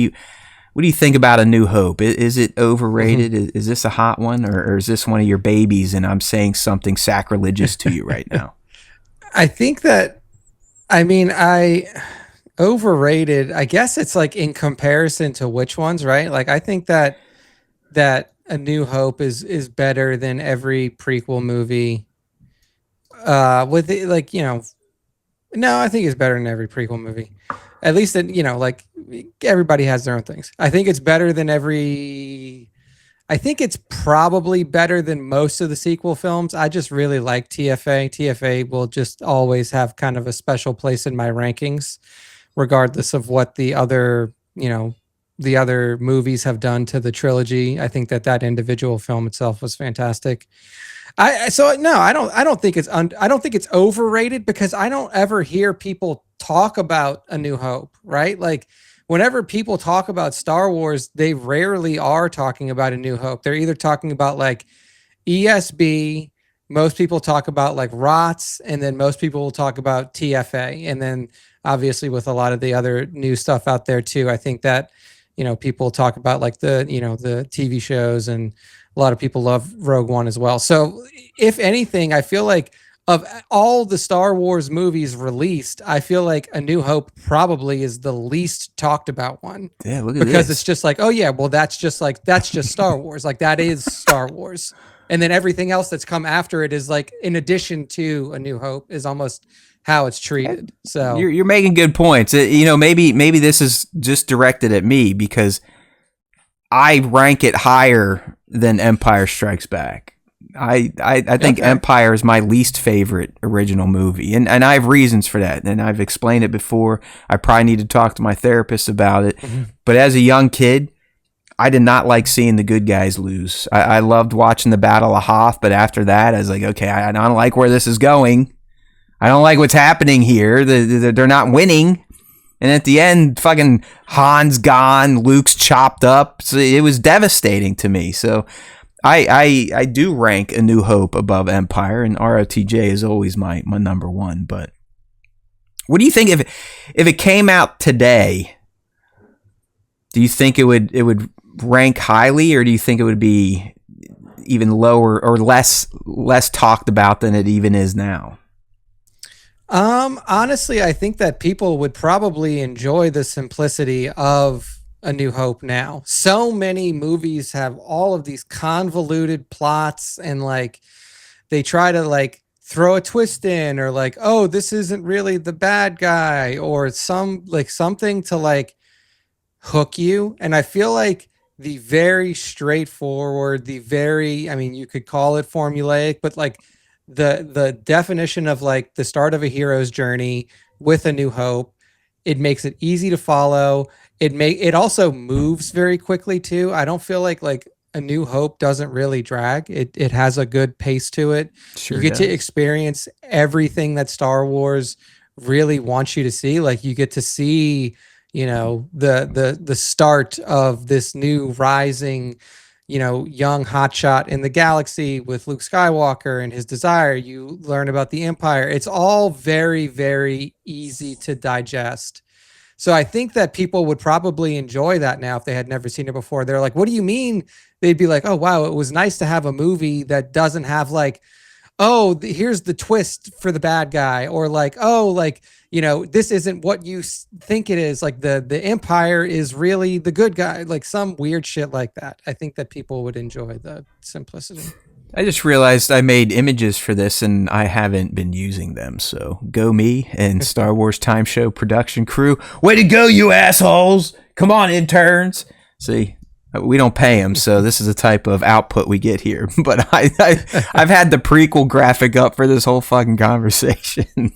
A: you think about A New Hope? Is it overrated? Mm-hmm. Is this a hot one, or is this one of your babies and I'm saying something sacrilegious to you right now?
B: I think that, overrated, I guess it's like in comparison to which ones, right? Like I think that A New Hope is better than every prequel movie. With it, like, no, I think it's better than every prequel movie. At least that, like everybody has their own things. I think it's better than I think it's probably better than most of the sequel films. I just really like TFA. TFA will just always have kind of a special place in my rankings, regardless of what the other movies have done to the trilogy. I think that individual film itself was fantastic. I don't think it's overrated because I don't ever hear people talk about A New Hope, right? Like whenever people talk about Star Wars, they rarely are talking about A New Hope. They're either talking about like ESB, most people talk about like ROTS, and then most people will talk about TFA. And then obviously with a lot of the other new stuff out there too, I think that, people talk about like the TV shows, and a lot of people love Rogue One as well. So if anything, I feel like of all the Star Wars movies released, I feel like A New Hope probably is the least talked about one.
A: Yeah, look at
B: because
A: this.
B: It's just like, oh yeah, well that's just Star Wars. Like that is Star Wars. And then everything else that's come after it is like in addition to A New Hope is almost how it's treated. So
A: you're making good points. Maybe this is just directed at me because I rank it higher than Empire Strikes Back. I think Empire is my least favorite original movie, and I have reasons for that, and I've explained it before. I probably need to talk to my therapist about it. Mm-hmm. But as a young kid, I did not like seeing the good guys lose. I loved watching the Battle of Hoth, but after that, I was like, okay, I don't like where this is going. I don't like what's happening here. They're not winning. And at the end, fucking Han's gone, Luke's chopped up. So it was devastating to me. So I do rank A New Hope above Empire, and ROTJ is always my number one. But what do you think if it came out today? Do you think it would rank highly, or do you think it would be even lower or less talked about than it even is now?
B: Honestly, I think that people would probably enjoy the simplicity of A New Hope now. So many movies have all of these convoluted plots, and like they try to like throw a twist in, or like, oh, this isn't really the bad guy, or some like something to like hook you. And I feel like the very straightforward, the very, I mean, you could call it formulaic, but like the definition of like the start of a hero's journey with A New Hope, it makes it easy to follow. It also moves very quickly too. I don't feel like A New Hope doesn't really drag. It has a good pace to it.
A: Sure
B: You get to
A: does.
B: experience everything that Star Wars really wants you to see. Like you get to see, you know, the start of this new rising, you know, young hotshot in the galaxy with Luke Skywalker and his desire. You learn about the Empire. It's all very, very easy to digest. So I think that people would probably enjoy that now if they had never seen it before. They're like, what do you mean? They'd be like, oh, wow, it was nice to have a movie that doesn't have like, oh, here's the twist for the bad guy, or like, oh, like, you know, this isn't what you think it is. Like the Empire is really the good guy, like some weird shit like that. I think that people would enjoy the simplicity.
A: I just realized I made images for this and I haven't been using them. So go me and Star Wars Time Show production crew. Way to go, you assholes. Come on, interns. See, we don't pay them, so this is the type of output we get here. But I've had the prequel graphic up for this whole fucking conversation.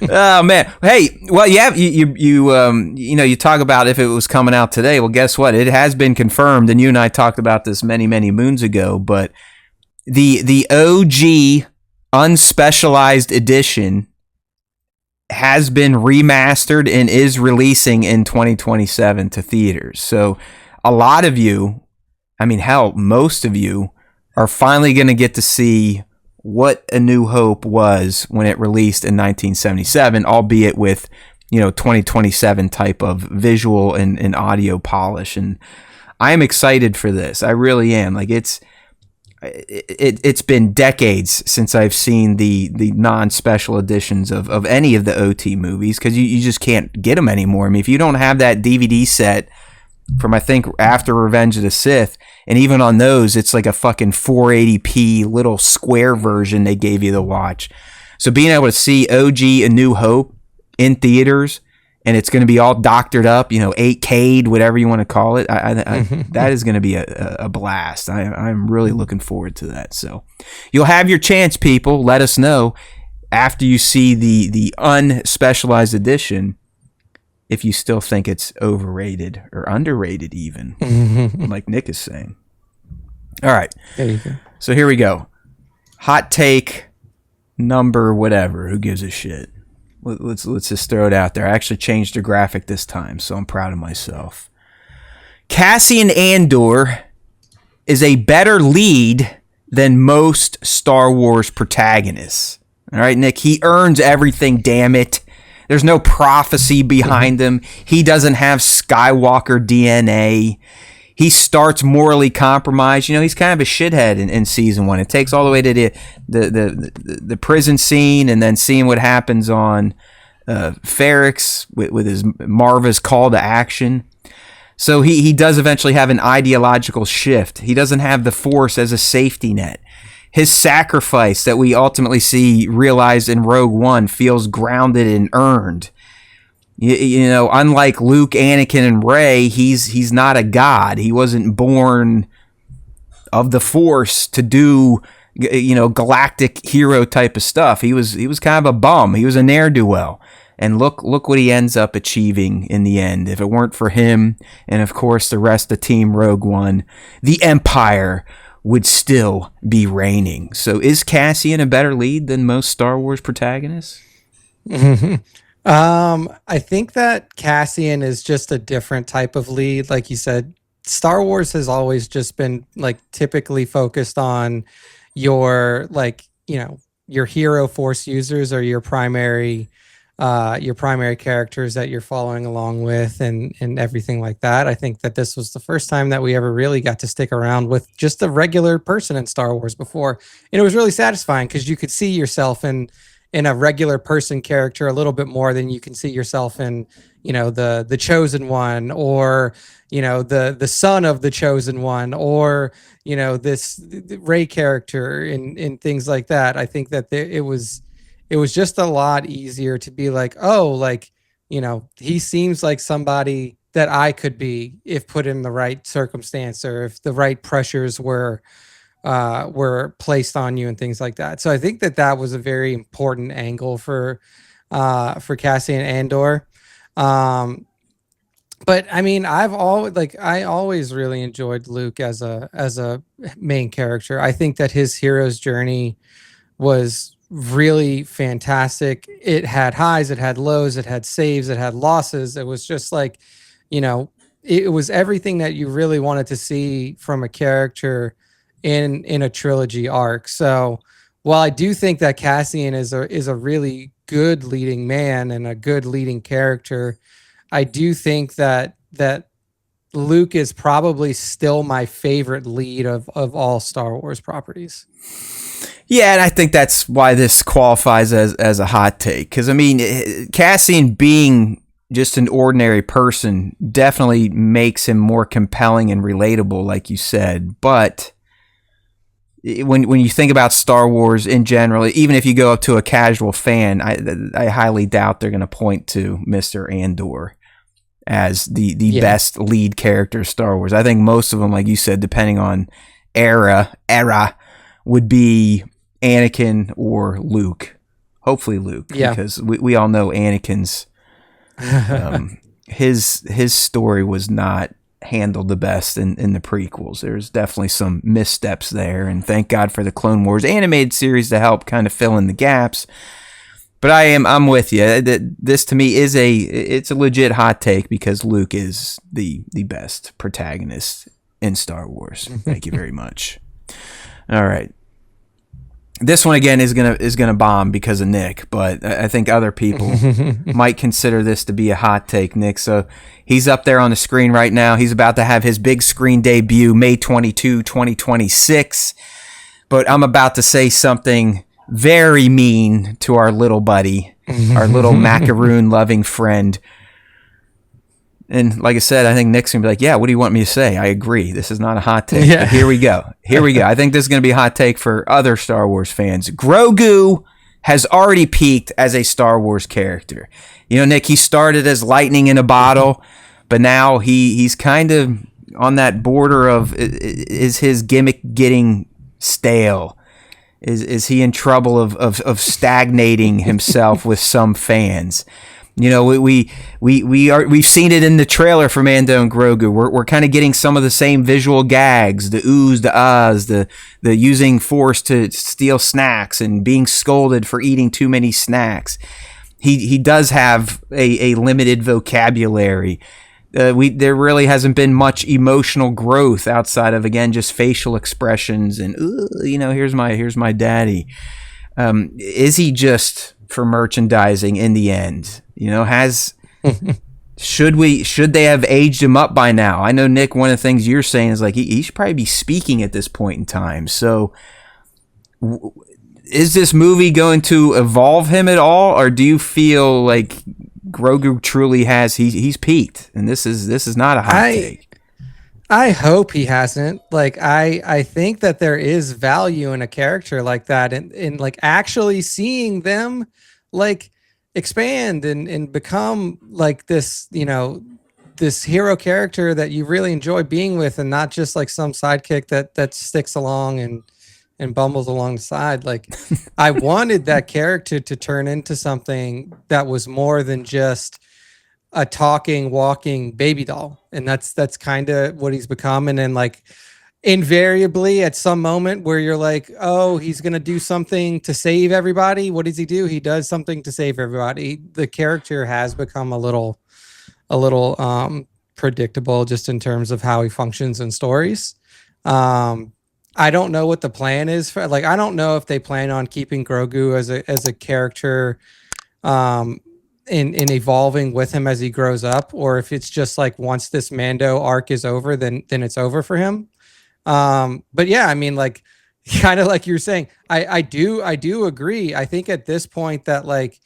A: Oh man! Hey, well, you talk about if it was coming out today. Well, guess what? It has been confirmed, and you and I talked about this many moons ago. But the OG unspecialized edition has been remastered and is releasing in 2027 to theaters. So a lot of you, I mean, hell, most of you are finally going to get to see what A New Hope was when it released in 1977, albeit with, 2027 type of visual and audio polish. And I am excited for this. I really am. Like it's been decades since I've seen the non-special editions of any of the OT movies, because you just can't get them anymore. I mean, if you don't have that DVD set from, I think, after Revenge of the Sith, and even on those, it's like a fucking 480p little square version they gave you to watch. So being able to see OG A New Hope in theaters, and it's going to be all doctored up, 8K'd, whatever you want to call it, that is going to be a blast. I'm really looking forward to that. So you'll have your chance, people. Let us know after you see the unspecialized edition if you still think it's overrated or underrated even, like Nick is saying. All right.
B: There you go.
A: So here we go. Hot take number whatever. Who gives a shit? Let's just throw it out there. I actually changed the graphic this time, so I'm proud of myself. Cassian Andor is a better lead than most Star Wars protagonists. All right, Nick, he earns everything, damn it. There's no prophecy behind him. He doesn't have Skywalker DNA. He starts morally compromised. He's kind of a shithead in season 1. It takes all the way to the prison scene, and then seeing what happens on Ferrix with his Marva's call to action. So he does eventually have an ideological shift. He doesn't have the Force as a safety net. His sacrifice that we ultimately see realized in Rogue One feels grounded and earned. Unlike Luke, Anakin, and Rey, he's not a god. He wasn't born of the Force to do, galactic hero type of stuff. He was kind of a bum. He was a ne'er-do-well. And look what he ends up achieving in the end. If it weren't for him, and of course the rest of Team Rogue One, the Empire would still be reigning. So is Cassian a better lead than most Star Wars protagonists?
B: I think that Cassian is just a different type of lead. Like you said, Star Wars has always just been like typically focused on your your hero Force users, or your primary characters that you're following along with, and everything like that. I think that this was the first time that we ever really got to stick around with just a regular person in Star Wars before, and it was really satisfying because you could see yourself in in a regular person character a little bit more than you can see yourself in, the chosen one, or, the son of the chosen one, or, this Ray character and things like that. I think that it was just a lot easier to be like, oh, like, he seems like somebody that I could be if put in the right circumstance, or if the right pressures were placed on you and things like that. So I think that was a very important angle for Cassian Andor. But I mean, I always really enjoyed Luke as a main character. I think that his hero's journey was really fantastic. It had highs, it had lows, it had saves, it had losses. It was just like, you know, it was everything that you really wanted to see from a character in a trilogy arc. So while I do think that Cassian is a really good leading man and a good leading character, I do think that Luke is probably still my favorite lead of all Star Wars properties.
A: Yeah, and I think that's why this qualifies as a hot take. Because, I mean, Cassian being just an ordinary person definitely makes him more compelling and relatable, like you said. But when you think about Star Wars in general, even if you go up to a casual fan, I highly doubt they're going to point to Mr. Andor as the best lead character of Star Wars. I think most of them, like you said, depending on era, would be Anakin or Luke. Hopefully Luke, because we all know Anakin's his story was not handled the best in the prequels. There's definitely some missteps there, and thank God for the Clone Wars animated series to help kind of fill in the gaps. But I'm with you. This to me it's a legit hot take because Luke is the best protagonist in Star Wars. Thank you very much. All right. This one again is gonna bomb because of Nick, but I think other people might consider this to be a hot take, Nick. So he's up there on the screen right now. He's about to have his big screen debut May 22, 2026. But I'm about to say something very mean to our little buddy, our little macaroon-loving friend. And like I said, I think Nick's going to be like, yeah, what do you want me to say? I agree. This is not a hot take. Yeah. But here we go. I think this is going to be a hot take for other Star Wars fans. Grogu has already peaked as a Star Wars character. You know, Nick, he started as lightning in a bottle, but now he's kind of on that border of, is his gimmick getting stale? Is he in trouble of stagnating himself with some fans? You know, we've seen it in the trailer for Mando and Grogu. We're kind of getting some of the same visual gags, the oohs, the ahs, the using force to steal snacks and being scolded for eating too many snacks. He does have a limited vocabulary. There really hasn't been much emotional growth outside of, again, just facial expressions and here's my daddy. Is he just for merchandising in the end? You know, should they have aged him up by now? I know, Nick, one of the things you're saying is like he should probably be speaking at this point in time. So is this movie going to evolve him at all, or do you feel like Grogu truly he's peaked and this is not a hot take?
B: I hope he hasn't. Like, I think that there is value in a character like that, and like actually seeing them like expand and become like this, this hero character that you really enjoy being with, and not just like some sidekick that sticks along and bumbles along the side. Like, I wanted that character to turn into something that was more than just a talking, walking baby doll. And that's kind of what he's become. And then like invariably at some moment where you're like, oh, he's going to do something to save everybody. What does he do? He does something to save everybody. The character has become a little predictable just in terms of how he functions in stories. I don't know what the plan is for, like, I don't know if they plan on keeping Grogu as a character, in evolving with him as he grows up, or if it's just like once this Mando arc is over, then it's over for him. But yeah, I mean, like, kind of like you're saying, I do agree. I think at this point that like,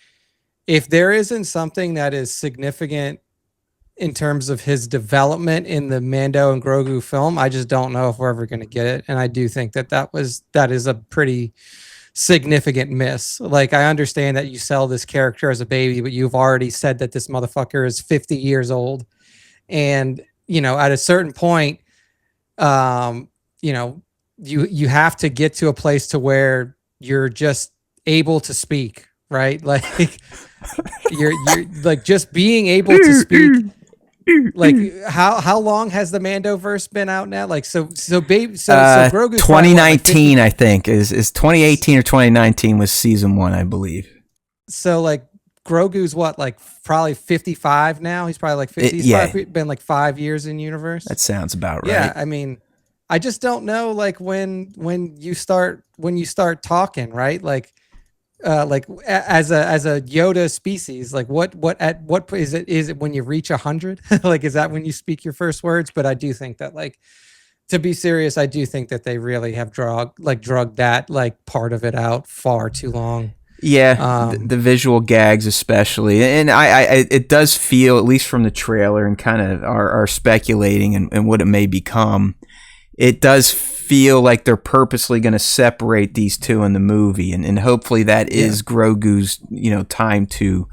B: if there isn't something that is significant in terms of his development in the Mando and Grogu film, I just don't know if we're ever going to get it. And I do think that is a pretty significant miss. Like, I understand that you sell this character as a baby, but you've already said that this motherfucker is 50 years old. And, at a certain point, you have to get to a place to where you're just able to speak, right? Like you're like just being able to speak. Like how long has the Mandoverse been out now? Like so Grogu's
A: 2019, I think is 2018 or 2019 was season 1, I believe.
B: So like Grogu's what, like probably 55 now? He's probably like 50. He's probably been like 5 years in universe.
A: That sounds about right.
B: Yeah, I mean, I just don't know like when you start talking, right? Like as a Yoda species, like what is it when you reach 100? Like, is that when you speak your first words? But I do think that, like, to be serious, I do think that they really have drugged that like part of it out far too long.
A: Yeah, the visual gags especially, and I it does feel, at least from the trailer and kind of our speculating and what it may become, it does feel like they're purposely going to separate these two in the movie, and hopefully that is Grogu's time to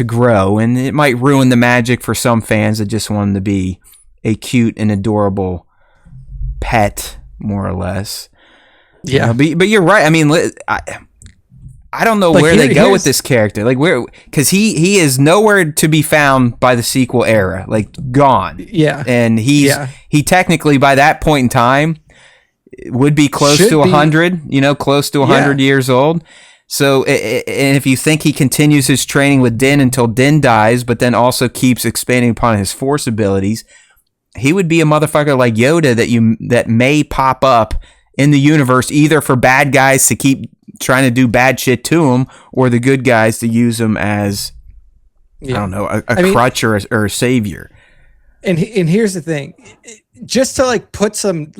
A: grow, and it might ruin the magic for some fans that just want him to be a cute and adorable pet, more or less. Yeah, but you're right. I mean, I don't know where they go with this character. Like, where, because he is nowhere to be found by the sequel era. Like, gone. Yeah, and he technically by that point in time would be close to 100. Close to 100 years old. So, and if you think he continues his training with Din until Din dies, but then also keeps expanding upon his Force abilities, he would be a motherfucker like Yoda that may pop up in the universe, either for bad guys to keep trying to do bad shit to him, or the good guys to use him as, I don't know, a crutch or a savior.
B: And here's the thing, just to like put some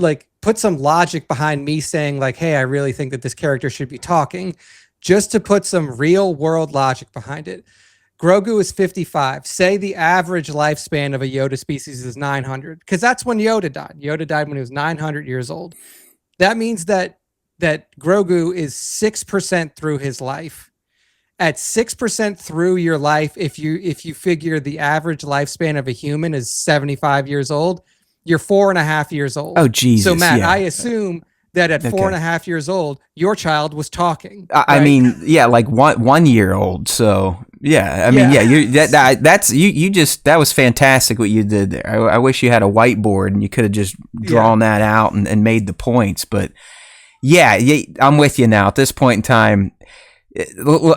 B: logic behind me saying like, hey, I really think that this character should be talking, just to put some real world logic behind it. Grogu is 55. Say the average lifespan of a Yoda species is 900, because that's when Yoda died. Yoda died when he was 900 years old. That means that Grogu is 6% through his life. At 6% through your life, if you figure the average lifespan of a human is 75 years old, you're 4.5 years old.
A: Oh, Jesus.
B: So, Matt, I assume that at 4.5 years old, your child was talking.
A: I mean, yeah, like 1 year old. So, yeah, I mean, that was fantastic what you did there. I wish you had a whiteboard and you could have just drawn that out and made the points. But yeah, I'm with you now. At this point in time,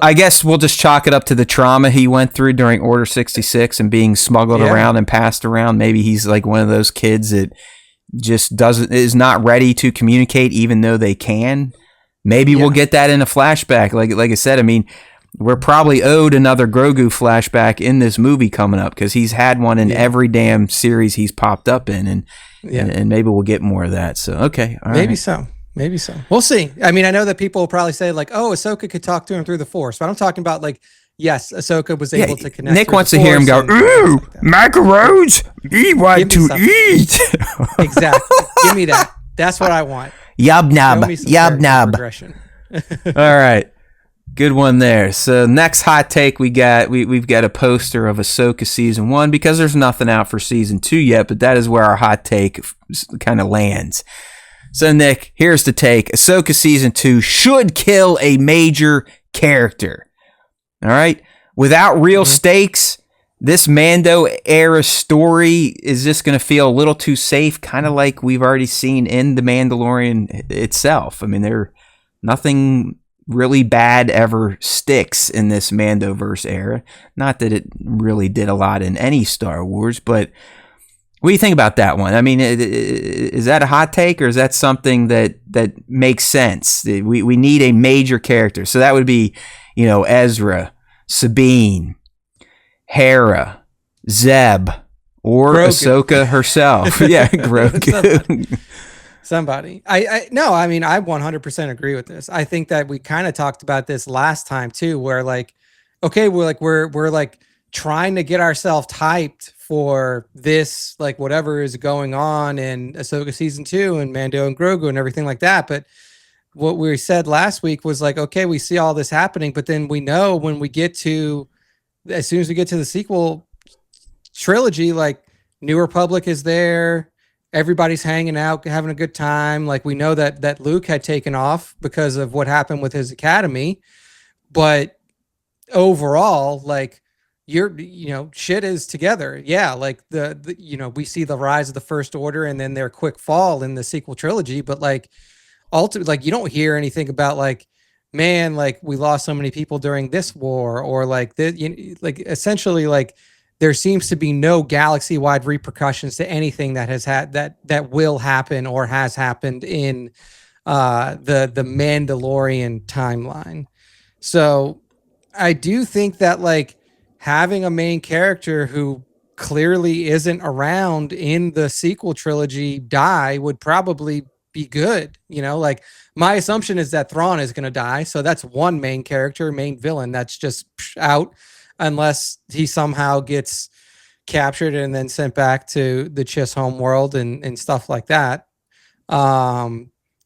A: I guess we'll just chalk it up to the trauma he went through during Order 66 and being smuggled around and passed around. Maybe he's like one of those kids that just is not ready to communicate, even though they can. Maybe we'll get that in a flashback. Like I said, I mean, we're probably owed another Grogu flashback in this movie coming up, because he's had one in every damn series he's popped up in, and maybe we'll get more of that. So, okay. All
B: maybe
A: right.
B: so. Maybe so. We'll see. I mean, I know that people will probably say like, oh, Ahsoka could talk to him through the Force, but I'm talking about like, yes, Ahsoka was able to connect.
A: Nick wants to hear him go, ooh, macaroons, we want to eat.
B: Exactly. Give me that. That's what I want.
A: Yub nub. All right. Good one there. So next hot take we've got a poster of Ahsoka season 1, because there's nothing out for season 2 yet, but that is where our hot take kind of lands. So Nick, here's the take. Ahsoka season 2 should kill a major character. All right? Without real stakes, this Mando era story is just going to feel a little too safe, kind of like we've already seen in The Mandalorian itself. I mean, nothing really bad ever sticks in this Mandoverse era. Not that it really did a lot in any Star Wars, but what do you think about that one? I mean, is that a hot take, or is that something that makes sense? We need a major character. So that would be, Ezra, Sabine, Hera, Zeb, or Grogu. Ahsoka herself. Yeah, Grogu.
B: Somebody. I no, I mean, I 100% agree with this. I think that we kind of talked about this last time too, where like, okay, we're like trying to get ourselves hyped for this, like whatever is going on in Ahsoka season 2 and Mando and Grogu and everything like that. But what we said last week was like, okay, we see all this happening, but then we know when we get to, as soon as we get to the sequel trilogy, like New Republic is there. Everybody's hanging out, having a good time. Like we know that Luke had taken off because of what happened with his academy, but overall, like shit is together. Yeah, like the we see the rise of the First Order and then their quick fall in the sequel trilogy, but like ultimately, like you don't hear anything about like, man, like we lost so many people during this war, or like like essentially like there seems to be no galaxy-wide repercussions to anything that has had that will happen or has happened in the Mandalorian timeline. So I do think that like having a main character who clearly isn't around in the sequel trilogy die would probably be good. Like my assumption is that Thrawn is going to die. So that's one main character, main villain that's just out, unless he somehow gets captured and then sent back to the Chiss home world and stuff like that.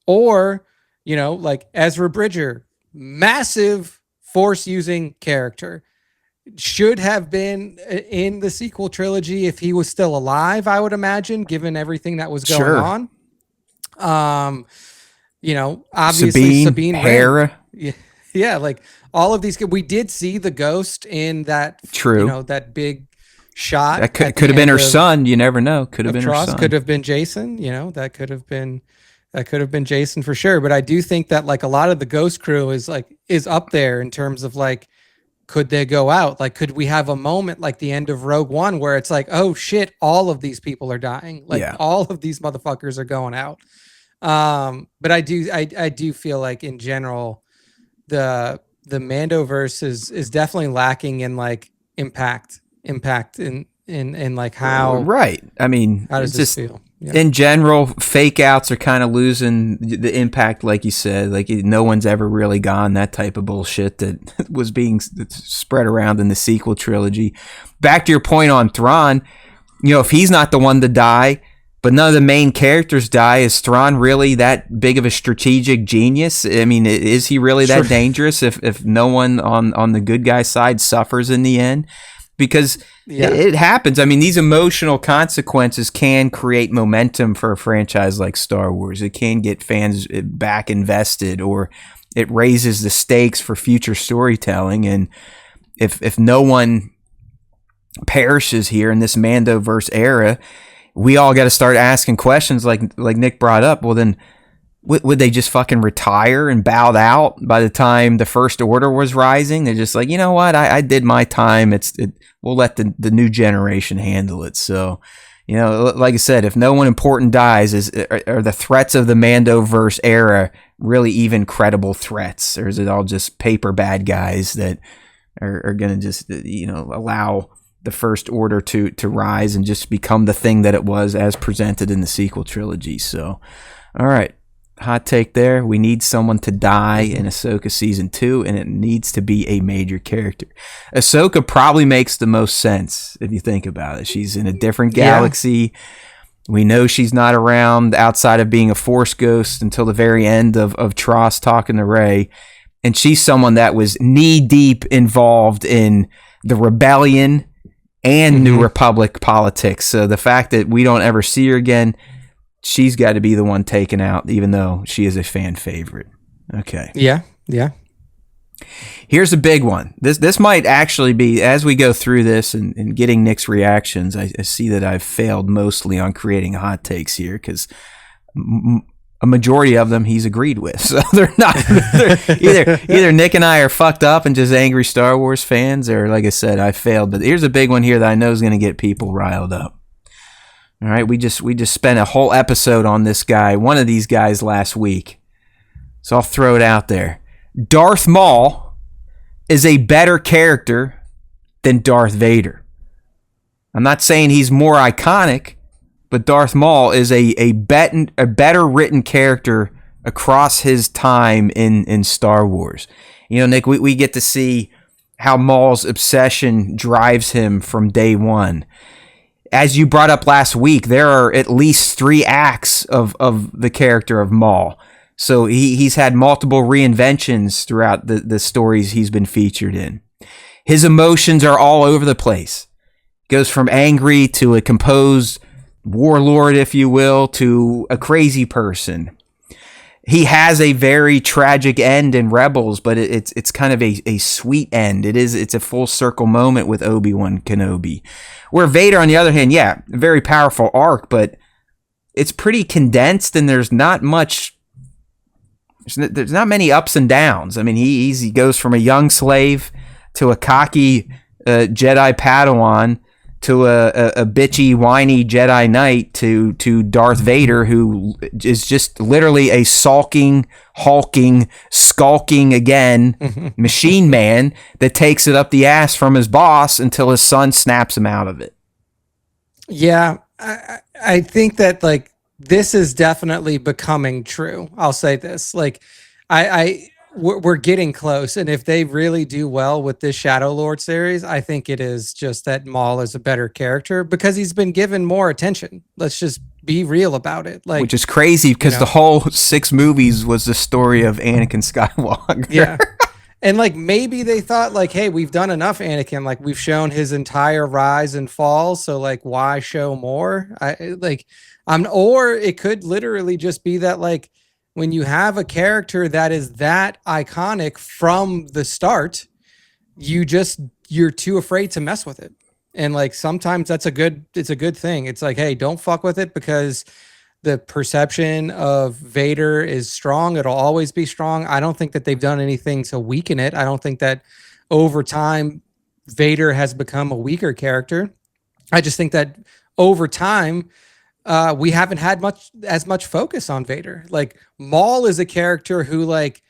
B: Or, like Ezra Bridger, massive force using character, should have been in the sequel trilogy if he was still alive, I would imagine, given everything that was going on. Obviously Sabine
A: Hera.
B: Yeah, like all of these. We did see the ghost in that.
A: True.
B: That big shot.
A: That could have been her son. You never know. Could have been her son.
B: Could have been Jason. That could have been Jason for sure. But I do think that like a lot of the Ghost crew is up there in terms of like, could they go out? Like, could we have a moment like the end of Rogue One where it's like, oh shit, all of these people are dying. Like all of these motherfuckers are going out. But I do feel like in general, the Mandoverse is definitely lacking in like impact in like how.
A: Right. I mean,
B: how does this feel? Yeah.
A: In general, fake outs are kind of losing the impact, like you said. Like no one's ever really gone that type of bullshit that was being spread around in the sequel trilogy. Back to your point on Thrawn, if he's not the one to die, but none of the main characters die, is Thrawn really that big of a strategic genius? I mean, is he really that dangerous if no one on the good guy side suffers in the end? Because it happens. I mean, these emotional consequences can create momentum for a franchise like Star Wars. It can get fans back invested, or it raises the stakes for future storytelling. And if no one perishes here in this Mandoverse era, we all got to start asking questions like Nick brought up. Well, then would they just fucking retire and bowed out by the time the First Order was rising? They're just like, you know what? I did my time. We'll let the new generation handle it. So, like I said, if no one important dies, are the threats of the Mandoverse era really even credible threats? Or is it all just paper bad guys that are going to just, allow the First Order to rise and just become the thing that it was as presented in the sequel trilogy? So, all right. Hot take there. We need someone to die in Ahsoka season 2, and it needs to be a major character. Ahsoka probably makes the most sense if you think about it. She's in a different galaxy. Yeah. We know she's not around outside of being a Force ghost until the very end of Tross talking to Rey. And she's someone that was knee-deep involved in the rebellion and New Republic politics. So the fact that we don't ever see her again, she's got to be the one taken out, even though she is a fan favorite. Okay.
B: Yeah.
A: Here's a big one. This might actually be, as we go through this and getting Nick's reactions, I see that I've failed mostly on creating hot takes here because a majority of them he's agreed with. So they're not either Nick and I are fucked up and just angry Star Wars fans, or like I said, I failed. But here's a big one here that I know is going to get people riled up. All right, we just spent a whole episode on this guy, one of these guys last week. So I'll throw it out there. Darth Maul is a better character than Darth Vader. I'm not saying he's more iconic, but Darth Maul is a better written character across his time in Star Wars. You know, Nick, we get to see how Maul's obsession drives him from day one. As you brought up last week, there are at least 3 acts of the character of Maul. So he's had multiple reinventions throughout the stories he's been featured in. His emotions are all over the place. Goes from angry to a composed warlord, if you will, to a crazy person. He has a very tragic end in Rebels, but it's kind of a sweet end. It's a full circle moment with Obi-Wan Kenobi. Where Vader, on the other hand, yeah, very powerful arc, but it's pretty condensed, and there's not many ups and downs. I mean, he goes from a young slave to a cocky Jedi Padawan to a bitchy, whiny Jedi Knight to Darth Vader, who is just literally a sulking, hulking, skulking again machine man that takes it up the ass from his boss until his son snaps him out of it.
B: Yeah, I think that like this is definitely becoming true. I'll say this, like we're getting close, and if they really do well with this Shadow Lord series, I think it is just that Maul is a better character because he's been given more attention. Let's just be real about it. Like,
A: which is crazy because the whole 6 movies was the story of Anakin Skywalker.
B: Yeah. And like maybe they thought like, hey, we've done enough Anakin, like we've shown his entire rise and fall, so like why show more? Or it could literally just be that like when you have a character that is that iconic from the start, you're too afraid to mess with it. And like sometimes it's a good thing. It's like, hey, don't fuck with it because the perception of Vader is strong. It'll always be strong. I don't think that they've done anything to weaken it. I don't think that over time Vader has become a weaker character. I just think that over time we haven't had as much focus on Vader. Like Maul is a character who like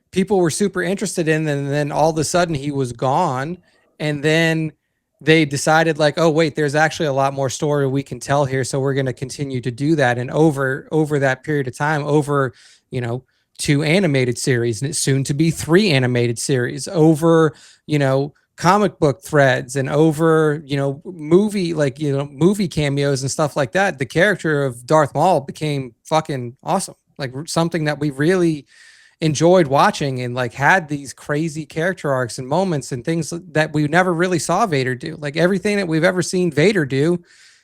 B: people were super interested in, and then all of a sudden he was gone, and then they decided like, oh wait, there's actually a lot more story we can tell here, so we're going to continue to do that. And over that period of time, over 2 animated series, and it's soon to be 3 animated series, over comic book threads, and over movie cameos and stuff like that, the character of Darth Maul became fucking awesome, like something that we really enjoyed watching, and like had these crazy character arcs and moments and things that we never really saw Vader do. Like everything that we've ever seen Vader do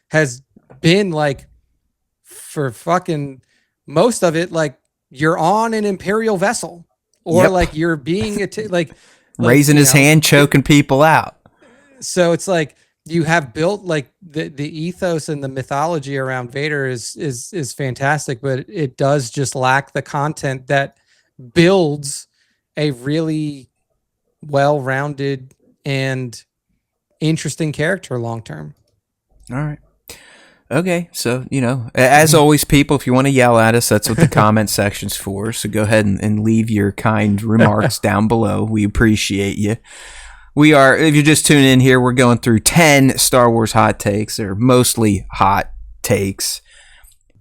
B: has been like, for fucking most of it, like you're on an Imperial vessel, or like you're being
A: raising his hand, choking people out.
B: So it's like you have built like the ethos and the mythology around Vader is fantastic, but it does just lack the content that builds a really well-rounded and interesting character long term.
A: All right. Okay, so, as always, people, if you want to yell at us, that's what the comment section's for. So go ahead and leave your kind remarks down below. We appreciate you. We are, if you're just tuning in here, we're going through 10 Star Wars hot takes. They're mostly hot takes.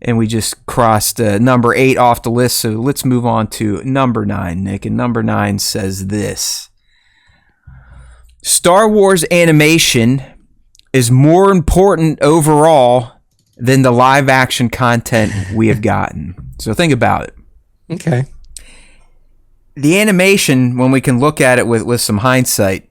A: And we just crossed number 8 off the list, so let's move on to number 9, Nick. And number 9 says this: Star Wars animation is more important overall than the live action content we have gotten. So think about it.
B: Okay.
A: The animation, when we can look at it with some hindsight,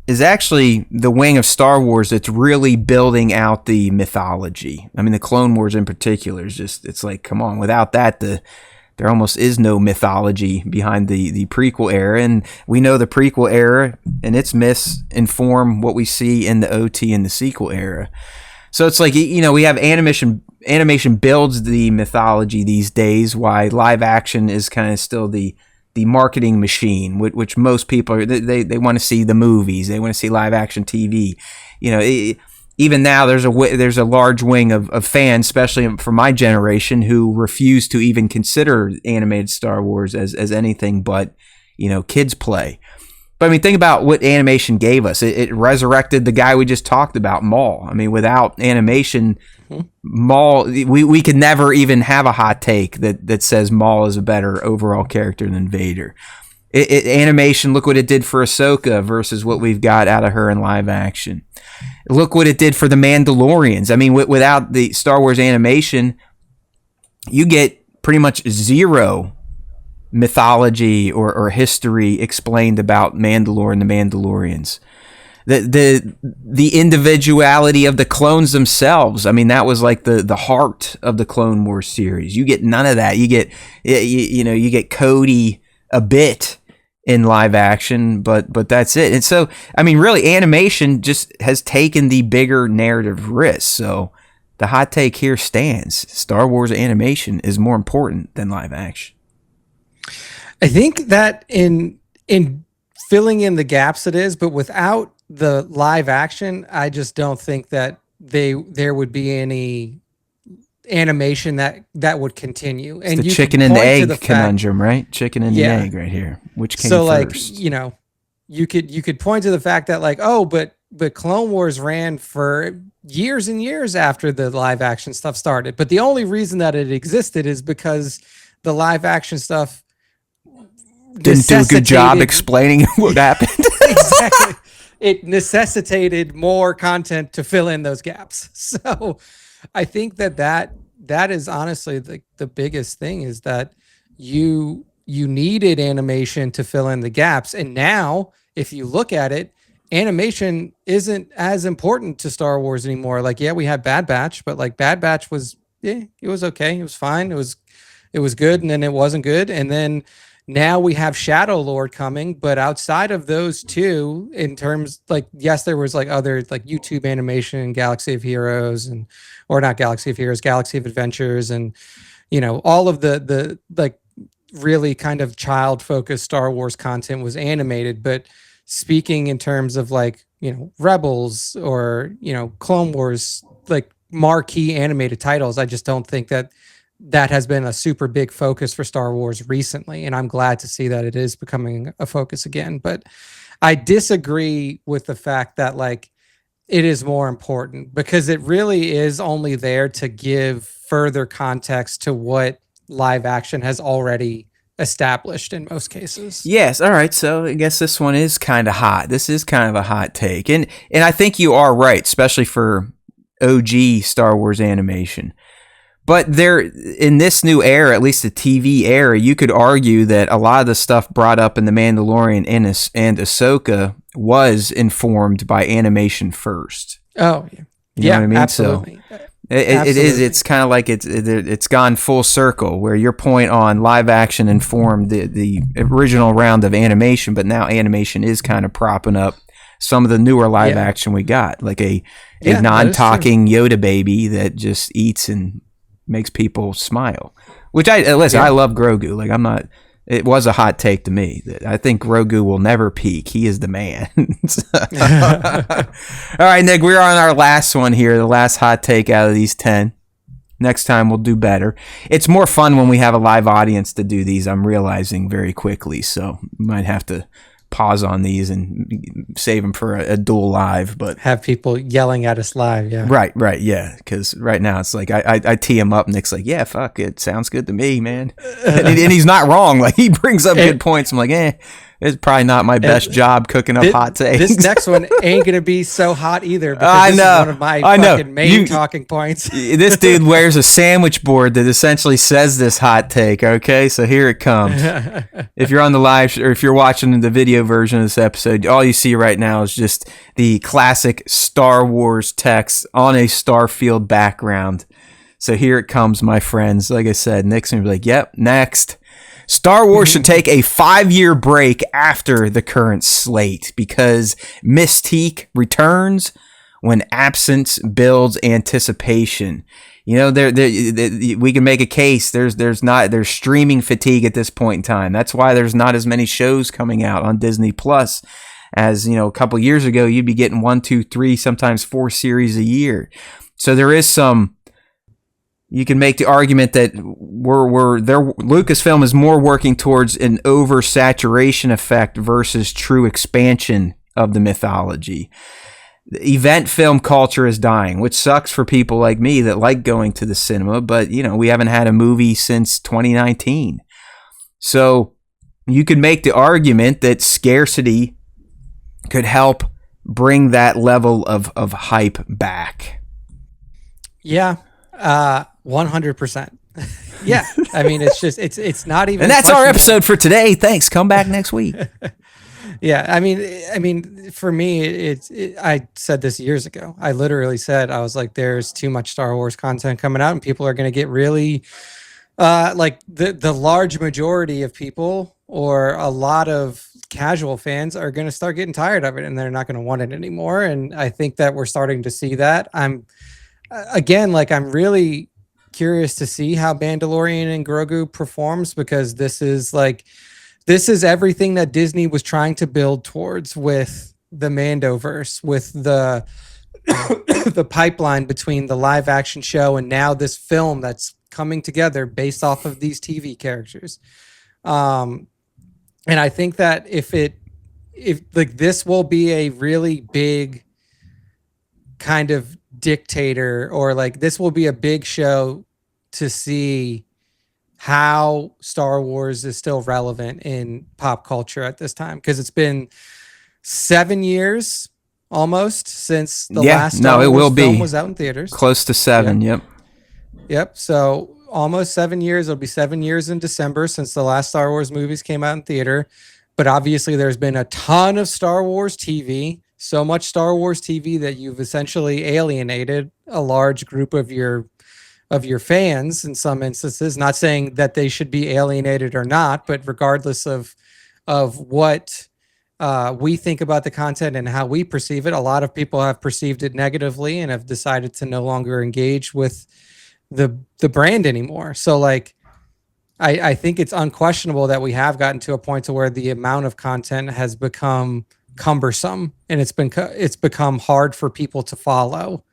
A: is actually the wing of Star Wars that's really building out the mythology. I mean, the Clone Wars in particular is just, it's like, come on, without that, there almost is no mythology behind the prequel era. And we know the prequel era and its myths inform what we see in the OT and the sequel era. So it's like, we have animation builds the mythology these days, while live action is kind of still the marketing machine, which most people are, they want to see the movies, they want to see live action TV. Even now, there's a large wing of fans, especially for my generation, who refuse to even consider animated Star Wars as anything but kids play. But I mean, think about what animation gave us. It resurrected the guy we just talked about, Maul. I mean, without animation, Maul, we could never even have a hot take that says Maul is a better overall character than Vader. Animation, look what it did for Ahsoka versus what we've got out of her in live action. Look what it did for the Mandalorians. I mean, without the Star Wars animation, you get pretty much zero mythology or history explained about Mandalore and the Mandalorians. The individuality of the clones themselves. I mean, that was like the heart of the Clone Wars series. You get none of that. You get you get Cody a bit in live action, but that's it. And so, I mean, really, animation just has taken the bigger narrative risk. So the hot take here stands. Star Wars animation is more important than live action.
B: I think that in filling in the gaps it is, but without the live action, I just don't think that there would be any animation that would continue. And
A: it's the
B: you
A: chicken and the egg conundrum, right? Chicken and the egg right here. Which came
B: so
A: first?
B: Like, you could point to the fact that like, oh, but Clone Wars ran for years and years after the live action stuff started. But the only reason that it existed is because the live action stuff
A: didn't do a good job explaining what happened.
B: Exactly. It necessitated more content to fill in those gaps. So I think that is honestly the biggest thing, is that you needed animation to fill in the gaps. And now, if you look at it, animation isn't as important to Star Wars anymore. Like, yeah, we had Bad Batch, but like Bad Batch was, it was okay. It was fine. It was good. And then it wasn't good. And then now we have Shadow Lord coming, but outside of those two, in terms, like, yes, there was like other like YouTube animation, Galaxy of Heroes, or not Galaxy of Heroes, Galaxy of Adventures, and all of the like really kind of child focused Star Wars content was animated. But speaking in terms of like Rebels or Clone Wars, like marquee animated titles, I just don't think that has been a super big focus for Star Wars recently. And I'm glad to see that it is becoming a focus again. But I disagree with the fact that like it is more important, because it really is only there to give further context to what live action has already established in most cases.
A: Yes. All right. So I guess this one is kind of hot. This is kind of a hot take. And I think you are right, especially for OG Star Wars animation. But there, in this new era, at least the TV era, you could argue that a lot of the stuff brought up in The Mandalorian and Ahsoka was informed by animation first.
B: Oh, yeah.
A: You know what I mean?
B: Absolutely.
A: So it is. It's kind of like it's gone full circle, where your point on live action informed the original round of animation, but now animation is kind of propping up some of the newer live action we got, like a non-talking Yoda baby that just eats and makes people smile. Which I love Grogu. Like, I'm not. It was a hot take to me that I think Grogu will never peak. He is the man. All right, Nick, we're on our last one here, the last hot take out of these 10. Next time we'll do better. It's more fun when we have a live audience to do these, I'm realizing very quickly. So we might have to pause on these and save them for a dual live, but
B: have people yelling at us live. Yeah.
A: Right. Yeah. Cause right now it's like, I tee him up. Nick's like, yeah, fuck it. Sounds good to me, man. And he's not wrong. Like, he brings up good points. I'm like, it's probably not my best job cooking up hot takes.
B: This next one ain't going to be so hot either.
A: I know.
B: This is one of my fucking main talking points.
A: This dude wears a sandwich board that essentially says this hot take. Okay. So here it comes. If you're on the live, or if you're watching the video version of this episode, all you see right now is just the classic Star Wars text on a Starfield background. So here it comes, my friends. Like I said, Nick's going to be like, yep, next. Star Wars should take a 5-year break after the current slate, because mystique returns when absence builds anticipation. We can make a case. There's streaming fatigue at this point in time. That's why there's not as many shows coming out on Disney Plus as, a couple years ago. You'd be getting 1, 2, 3, sometimes 4 series a year. So there is some you can make the argument that Lucasfilm is more working towards an oversaturation effect versus true expansion of the mythology. The event film culture is dying, which sucks for people like me that like going to the cinema, but we haven't had a movie since 2019. So you could make the argument that scarcity could help bring that level of hype back.
B: Yeah. 100%. Yeah. I mean, it's not even.
A: And that's our episode for today. Thanks. Come back next week.
B: Yeah. I mean, for me, I said this years ago. I literally said, I was like, there's too much Star Wars content coming out and people are going to get really, like the large majority of people or a lot of casual fans are going to start getting tired of it and they're not going to want it anymore. And I think that we're starting to see that. I'm really curious to see how Mandalorian and Grogu performs, because this is everything that Disney was trying to build towards with the Mandoverse, with the the pipeline between the live action show and now this film that's coming together based off of these TV characters. And I think that if this will be a really big kind of dictator, or like this will be a big show to see how Star Wars is still relevant in pop culture at this time, because it's been 7 years almost since the last Star Wars film was out in theaters.
A: Close to 7.
B: Yep. So almost 7 years. It'll be 7 years in December since the last Star Wars movies came out in theater. But obviously there's been a ton of Star Wars TV, so much Star Wars TV that you've essentially alienated a large group of your fans in some instances. Not saying that they should be alienated or not, but regardless of what we think about the content and how we perceive it, a lot of people have perceived it negatively and have decided to no longer engage with the brand anymore. So like, I think it's unquestionable that we have gotten to a point to where the amount of content has become cumbersome and it's become hard for people to follow.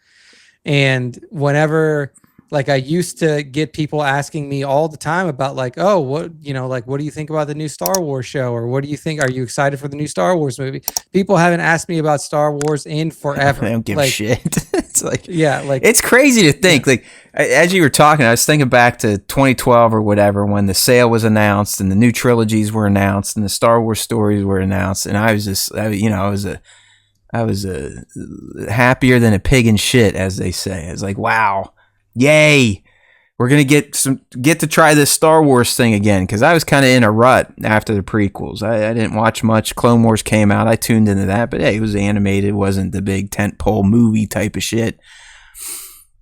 B: And whenever, like, I used to get people asking me all the time about like, oh, what do you think about the new Star Wars show? Or what do you think? Are you excited for the new Star Wars movie? People haven't asked me about Star Wars in forever.
A: They don't give a shit. It's like,
B: it's
A: crazy to think. Like, as you were talking, I was thinking back to 2012 or whatever, when the sale was announced and the new trilogies were announced and the Star Wars stories were announced. And I was just, I was happier than a pig in shit, as they say. It's like, wow. Yay, we're gonna get to try this Star Wars thing again, because I was kind of in a rut after the prequels. I didn't watch much. Clone Wars came out, I tuned into that, but hey, it was animated, it wasn't the big tentpole movie type of shit.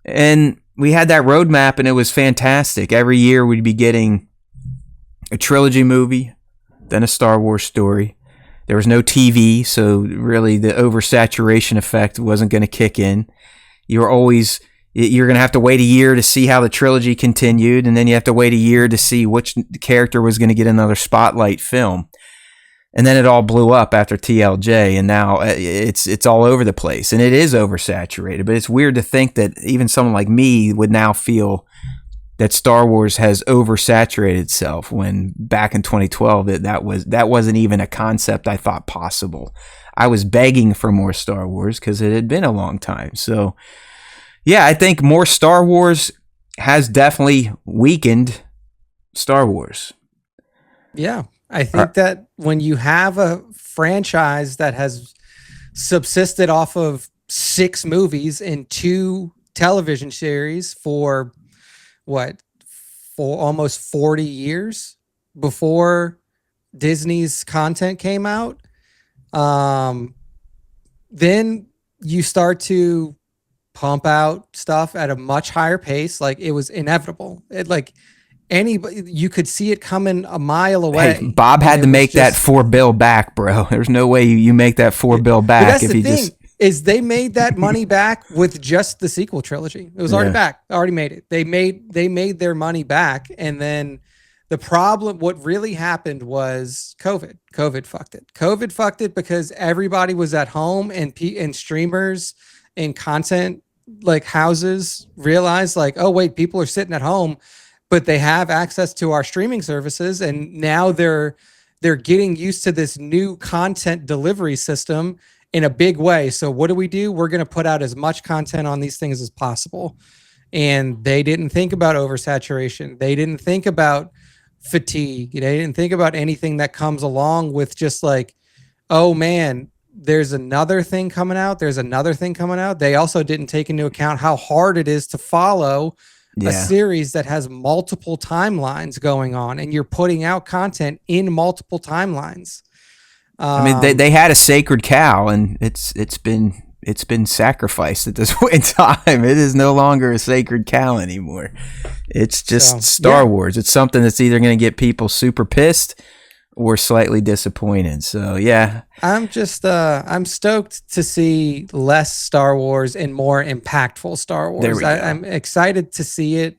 A: And we had that roadmap, and it was fantastic. Every year we'd be getting a trilogy movie, then a Star Wars story. There was no TV, so really the oversaturation effect wasn't going to kick in. You're going to have to wait a year to see how the trilogy continued, and then you have to wait a year to see which character was going to get another spotlight film. And then it all blew up after TLJ, and now it's all over the place, and it is oversaturated. But it's weird to think that even someone like me would now feel that Star Wars has oversaturated itself, when back in 2012 that wasn't even a concept I thought possible. I was begging for more Star Wars because it had been a long time. So yeah, I think more Star Wars has definitely weakened Star Wars.
B: Yeah, I think that when you have a franchise that has subsisted off of 6 movies and 2 television series for almost 40 years before Disney's content came out, then you start to pump out stuff at a much higher pace. Like, it was inevitable. You could see it coming a mile away.
A: Hey, Bob had to make that $4 billion back, bro. There's no way you make that $4 billion back if you just.
B: Is they made that money back with just the sequel trilogy. It was already back. Already made it. They made their money back, and then the problem, what really happened was COVID. COVID fucked it. COVID fucked it because everybody was at home, and streamers and content like houses realize like, oh wait, people are sitting at home, but they have access to our streaming services, and now they're getting used to this new content delivery system in a big way. So what do? We're going to put out as much content on these things as possible. And they didn't think about oversaturation. They didn't think about fatigue. They didn't think about anything that comes along with just like, oh man, there's another thing coming out. There's another thing coming out. They also didn't take into account how hard it is to follow a series that has multiple timelines going on, and you're putting out content in multiple timelines.
A: I mean, they had a sacred cow, and it's been sacrificed at this point in time. It is no longer a sacred cow anymore. It's just Star Wars. It's something that's either going to get people super pissed or slightly disappointed. So yeah,
B: I'm just I'm stoked to see less Star Wars and more impactful Star Wars. I'm excited to see it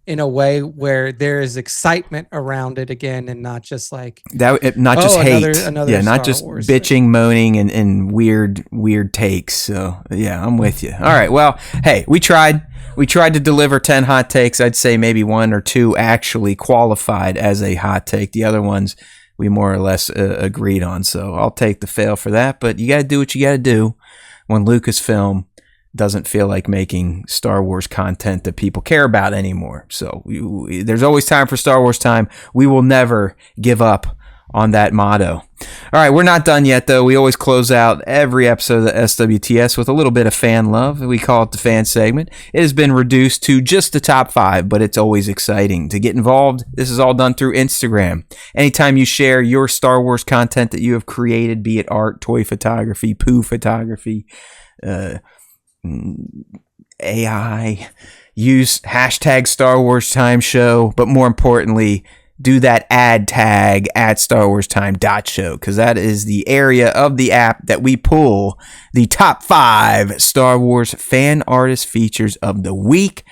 B: in a way where there is excitement around it again, and not just like
A: that, not just hate.
B: Another
A: yeah,
B: Star
A: not just
B: Wars
A: bitching,
B: thing.
A: Moaning, and weird takes. So yeah, I'm with you. All right, well, hey, we tried to deliver 10 hot takes. I'd say maybe 1 or 2 actually qualified as a hot take. The other ones we more or less agreed on. So I'll take the fail for that. But you got to do what you got to do when Lucasfilm doesn't feel like making Star Wars content that people care about anymore. So there's always time for Star Wars time. We will never give up on that motto. All right, we're not done yet, though. We always close out every episode of the SWTS with a little bit of fan love. We call it the fan segment. It has been reduced to just the top 5, but it's always exciting to get involved. This is all done through Instagram. Anytime you share your Star Wars content that you have created, be it art, toy photography, poo photography, AI, use hashtag Star Wars Time Show, but more importantly, do that ad tag at StarWarsTime.show, because that is the area of the app that we pull the top 5 Star Wars fan artist features of the week.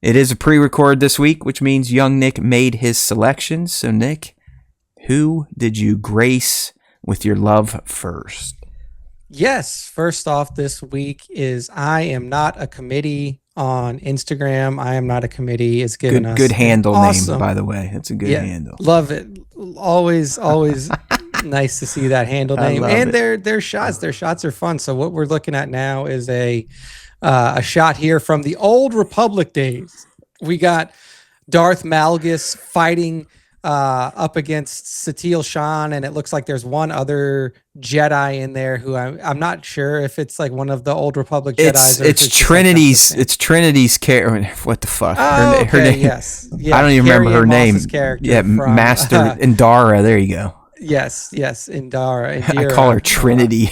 A: It is a pre-record this week, which means young Nick made his selections. So Nick, who did you grace with your love first?
B: Yes, first off this week is I Am Not a Committee on Instagram. I Am Not a Committee is giving us
A: good handle name, by the way. It's a good handle.
B: Love it. Always nice to see that handle name. And their shots are fun. So what we're looking at now is a shot here from the old Republic days. We got Darth Malgus fighting up against Satele Shan, and it looks like there's one other Jedi in there who I'm not sure if it's like one of the old Republic Jedis.
A: It's Trinity's. It's Trinity's character. What the fuck?
B: Her name. Yes. Yeah,
A: I don't even remember her name. Yeah,
B: from,
A: Master Indara. There you go.
B: Yes, Indara.
A: I call her Trinity.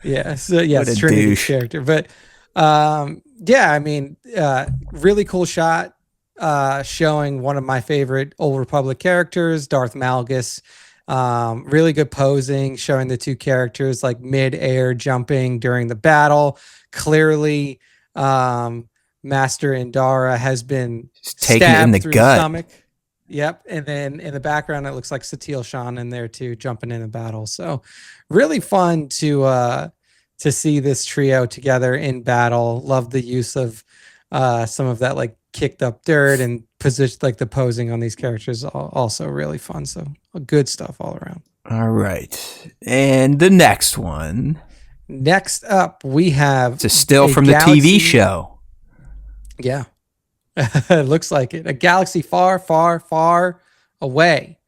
B: Yeah. So yes, Trinity's character. But yeah, I mean, really cool shot. Showing one of my favorite old Republic characters, Darth Malgus. Really good posing, showing the two characters like mid-air jumping during the battle. Clearly, Master Indara has been
A: taken in the gut.
B: Stomach. Yep. And then in the background, it looks like Satele Shan in there too, jumping in the battle. So really fun to see this trio together in battle. Love the use of some of that like kicked up dirt and position, like the posing on these characters, also really fun. So good stuff all around.
A: All right. And the next one.
B: Next up, we have
A: it's a still from the TV show.
B: Yeah. It looks like it. A galaxy far, far, far away.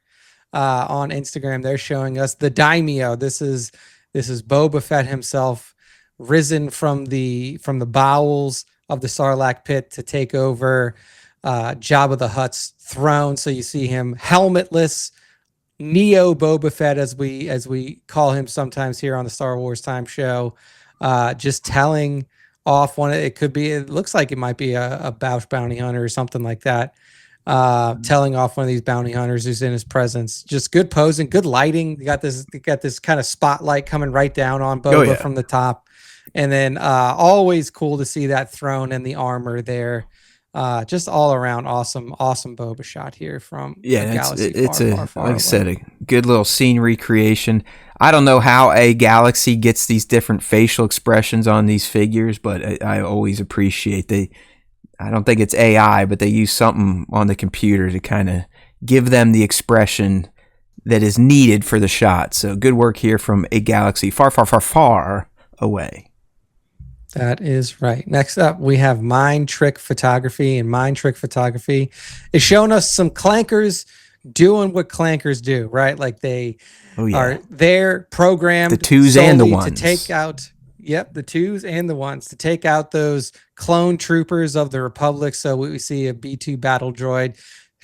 B: On Instagram, they're showing us the Daimyo. This is Boba Fett himself, risen from the bowels of the Sarlacc pit to take over Jabba the Hutt's throne. So you see him helmetless, Neo Boba Fett, as we call him sometimes here on the Star Wars Time Show, just telling off it looks like it might be a Bouch bounty hunter or something like that, telling off one of these bounty hunters who's in his presence. Just good posing, good lighting. You got this kind of spotlight coming right down on Boba from the top. And then always cool to see that throne and the armor there. Just all around awesome Boba shot here from a galaxy far
A: like
B: away.
A: I said, a good little scene recreation. I don't know how a galaxy gets these different facial expressions on these figures, but I always appreciate I don't think it's AI, but they use something on the computer to kind of give them the expression that is needed for the shot. So good work here from a galaxy far away.
B: That is right. Next up, we have Mind Trick Photography, and Mind Trick Photography is showing us some clankers doing what clankers do, right? Like are they're programmed
A: the twos and the ones
B: to take out. Yep, the twos and the ones to take out those clone troopers of the Republic. So we see a B2 battle droid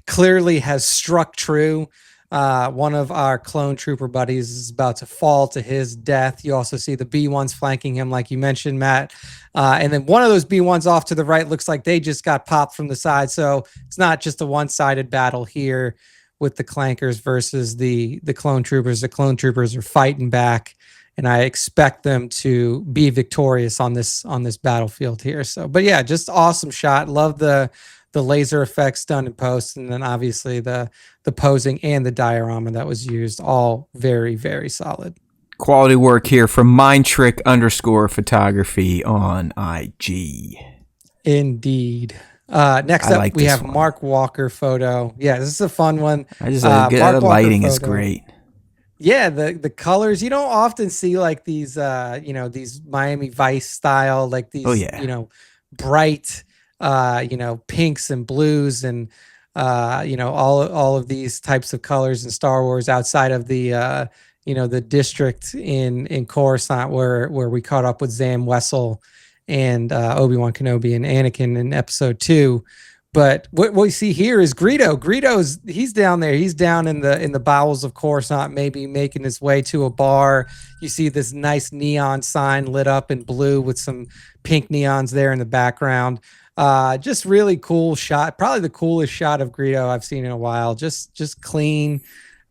B: clearly has struck true. One of our clone trooper buddies is about to fall to his death. You also see the B1s flanking him, like you mentioned, Matt. And then one of those B1s off to the right looks like they just got popped from the side. So it's not just a one-sided battle here with the clankers versus the clone troopers. The clone troopers are fighting back, and I expect them to be victorious on this battlefield here. So, but yeah, just awesome shot. Love the laser effects done in post, and then obviously the posing and the diorama that was used, all very, very solid.
A: Quality work here from mindtrick_photography on IG.
B: Indeed. Next up, we have Mark Walker photo. Yeah, this is a fun one.
A: The lighting is great.
B: Yeah, the colors, you don't often see like these these Miami Vice style, like these bright pinks and blues and all of these types of colors in Star Wars outside of the the district in Coruscant where we caught up with Zam Wessel and Obi-Wan Kenobi and Anakin in episode 2. But what we see here is Greedo. He's down there. He's down in the bowels of Coruscant, maybe making his way to a bar. You see this nice neon sign lit up in blue with some pink neons there in the background. Just really cool shot. Probably the coolest shot of Greedo I've seen in a while. Just clean,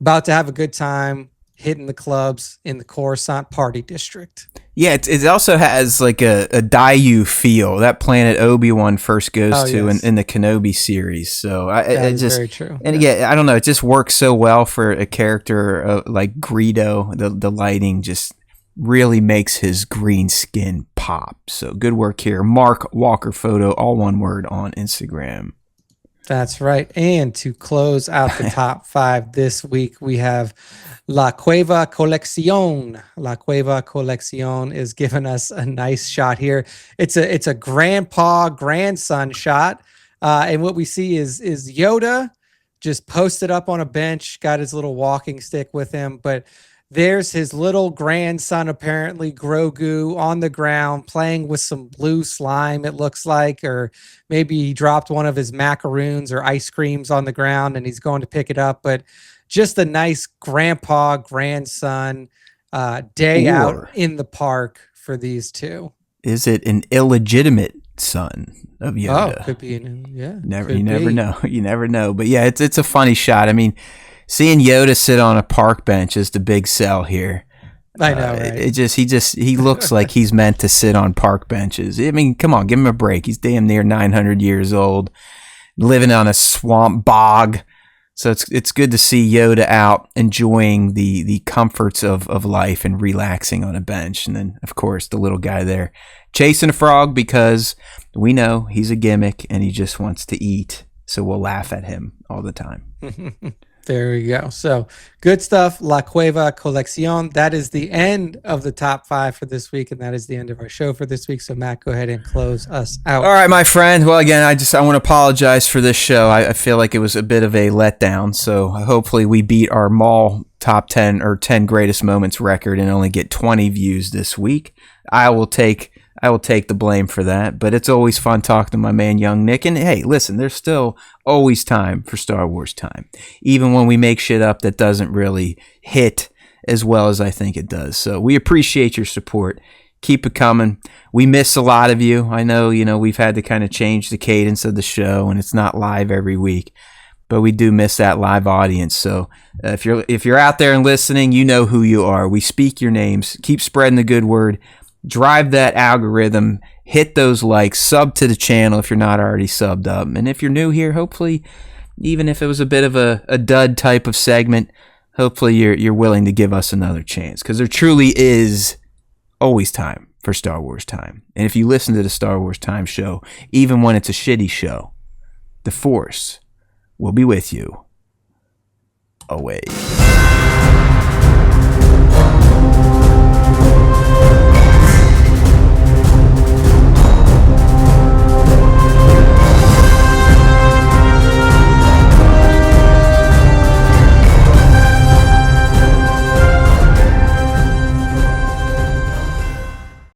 B: about to have a good time, hitting the clubs in the Coruscant party district.
A: Yeah, it also has like a Dayu feel, that planet Obi-Wan first goes to in the Kenobi series. So it just
B: very true.
A: And again, I don't know, it just works so well for a character like Greedo. The lighting just really makes his green skin pop. So good work here. Mark Walker photo, all one word, on Instagram.
B: That's right. And to close out the top 5 this week, we have La Cueva Colección. La Cueva Colección is giving us a nice shot here. It's a grandson shot. And what we see is Yoda just posted up on a bench, got his little walking stick with him, but there's his little grandson, apparently Grogu, on the ground playing with some blue slime, it looks like, or maybe he dropped one of his macaroons or ice creams on the ground and he's going to pick it up. But just a nice grandson day out in the park for these two.
A: Is it an illegitimate son of Yoda?
B: Oh, could be.
A: You never know. You never know. But yeah, it's a funny shot. I mean, seeing Yoda sit on a park bench is the big sell here.
B: I know, right?
A: He looks like he's meant to sit on park benches. I mean, come on, give him a break. He's damn near 900 years old, living on a swamp bog. So it's good to see Yoda out enjoying the comforts of life and relaxing on a bench. And then, of course, the little guy there chasing a frog because we know he's a gimmick and he just wants to eat. So we'll laugh at him all the time.
B: There we go. So good stuff. La Cueva Colección. That is the end of the top 5 for this week, and that is the end of our show for this week. So Matt, go ahead and close us out.
A: All right, my friend. Well, again, I want to apologize for this show. I feel like it was a bit of a letdown. So hopefully we beat our Maul top 10 or 10 greatest moments record and only get 20 views this week. I will take the blame for that, but it's always fun talking to my man, Young Nick. And hey, listen, there's still always time for Star Wars time, even when we make shit up that doesn't really hit as well as I think it does. So we appreciate your support. Keep it coming. We miss a lot of you. I know, we've had to kind of change the cadence of the show and it's not live every week, but we do miss that live audience. So if you're out there and listening, you know who you are. We speak your names. Keep spreading the good word. Drive that algorithm hit those likes, sub to the channel if you're not already subbed up. And if you're new here, hopefully, even if it was a bit of a dud type of segment, hopefully you're willing to give us another chance, because there truly is always time for Star Wars Time. And if you listen to the Star Wars Time show, even when it's a shitty show, the Force will be with you always.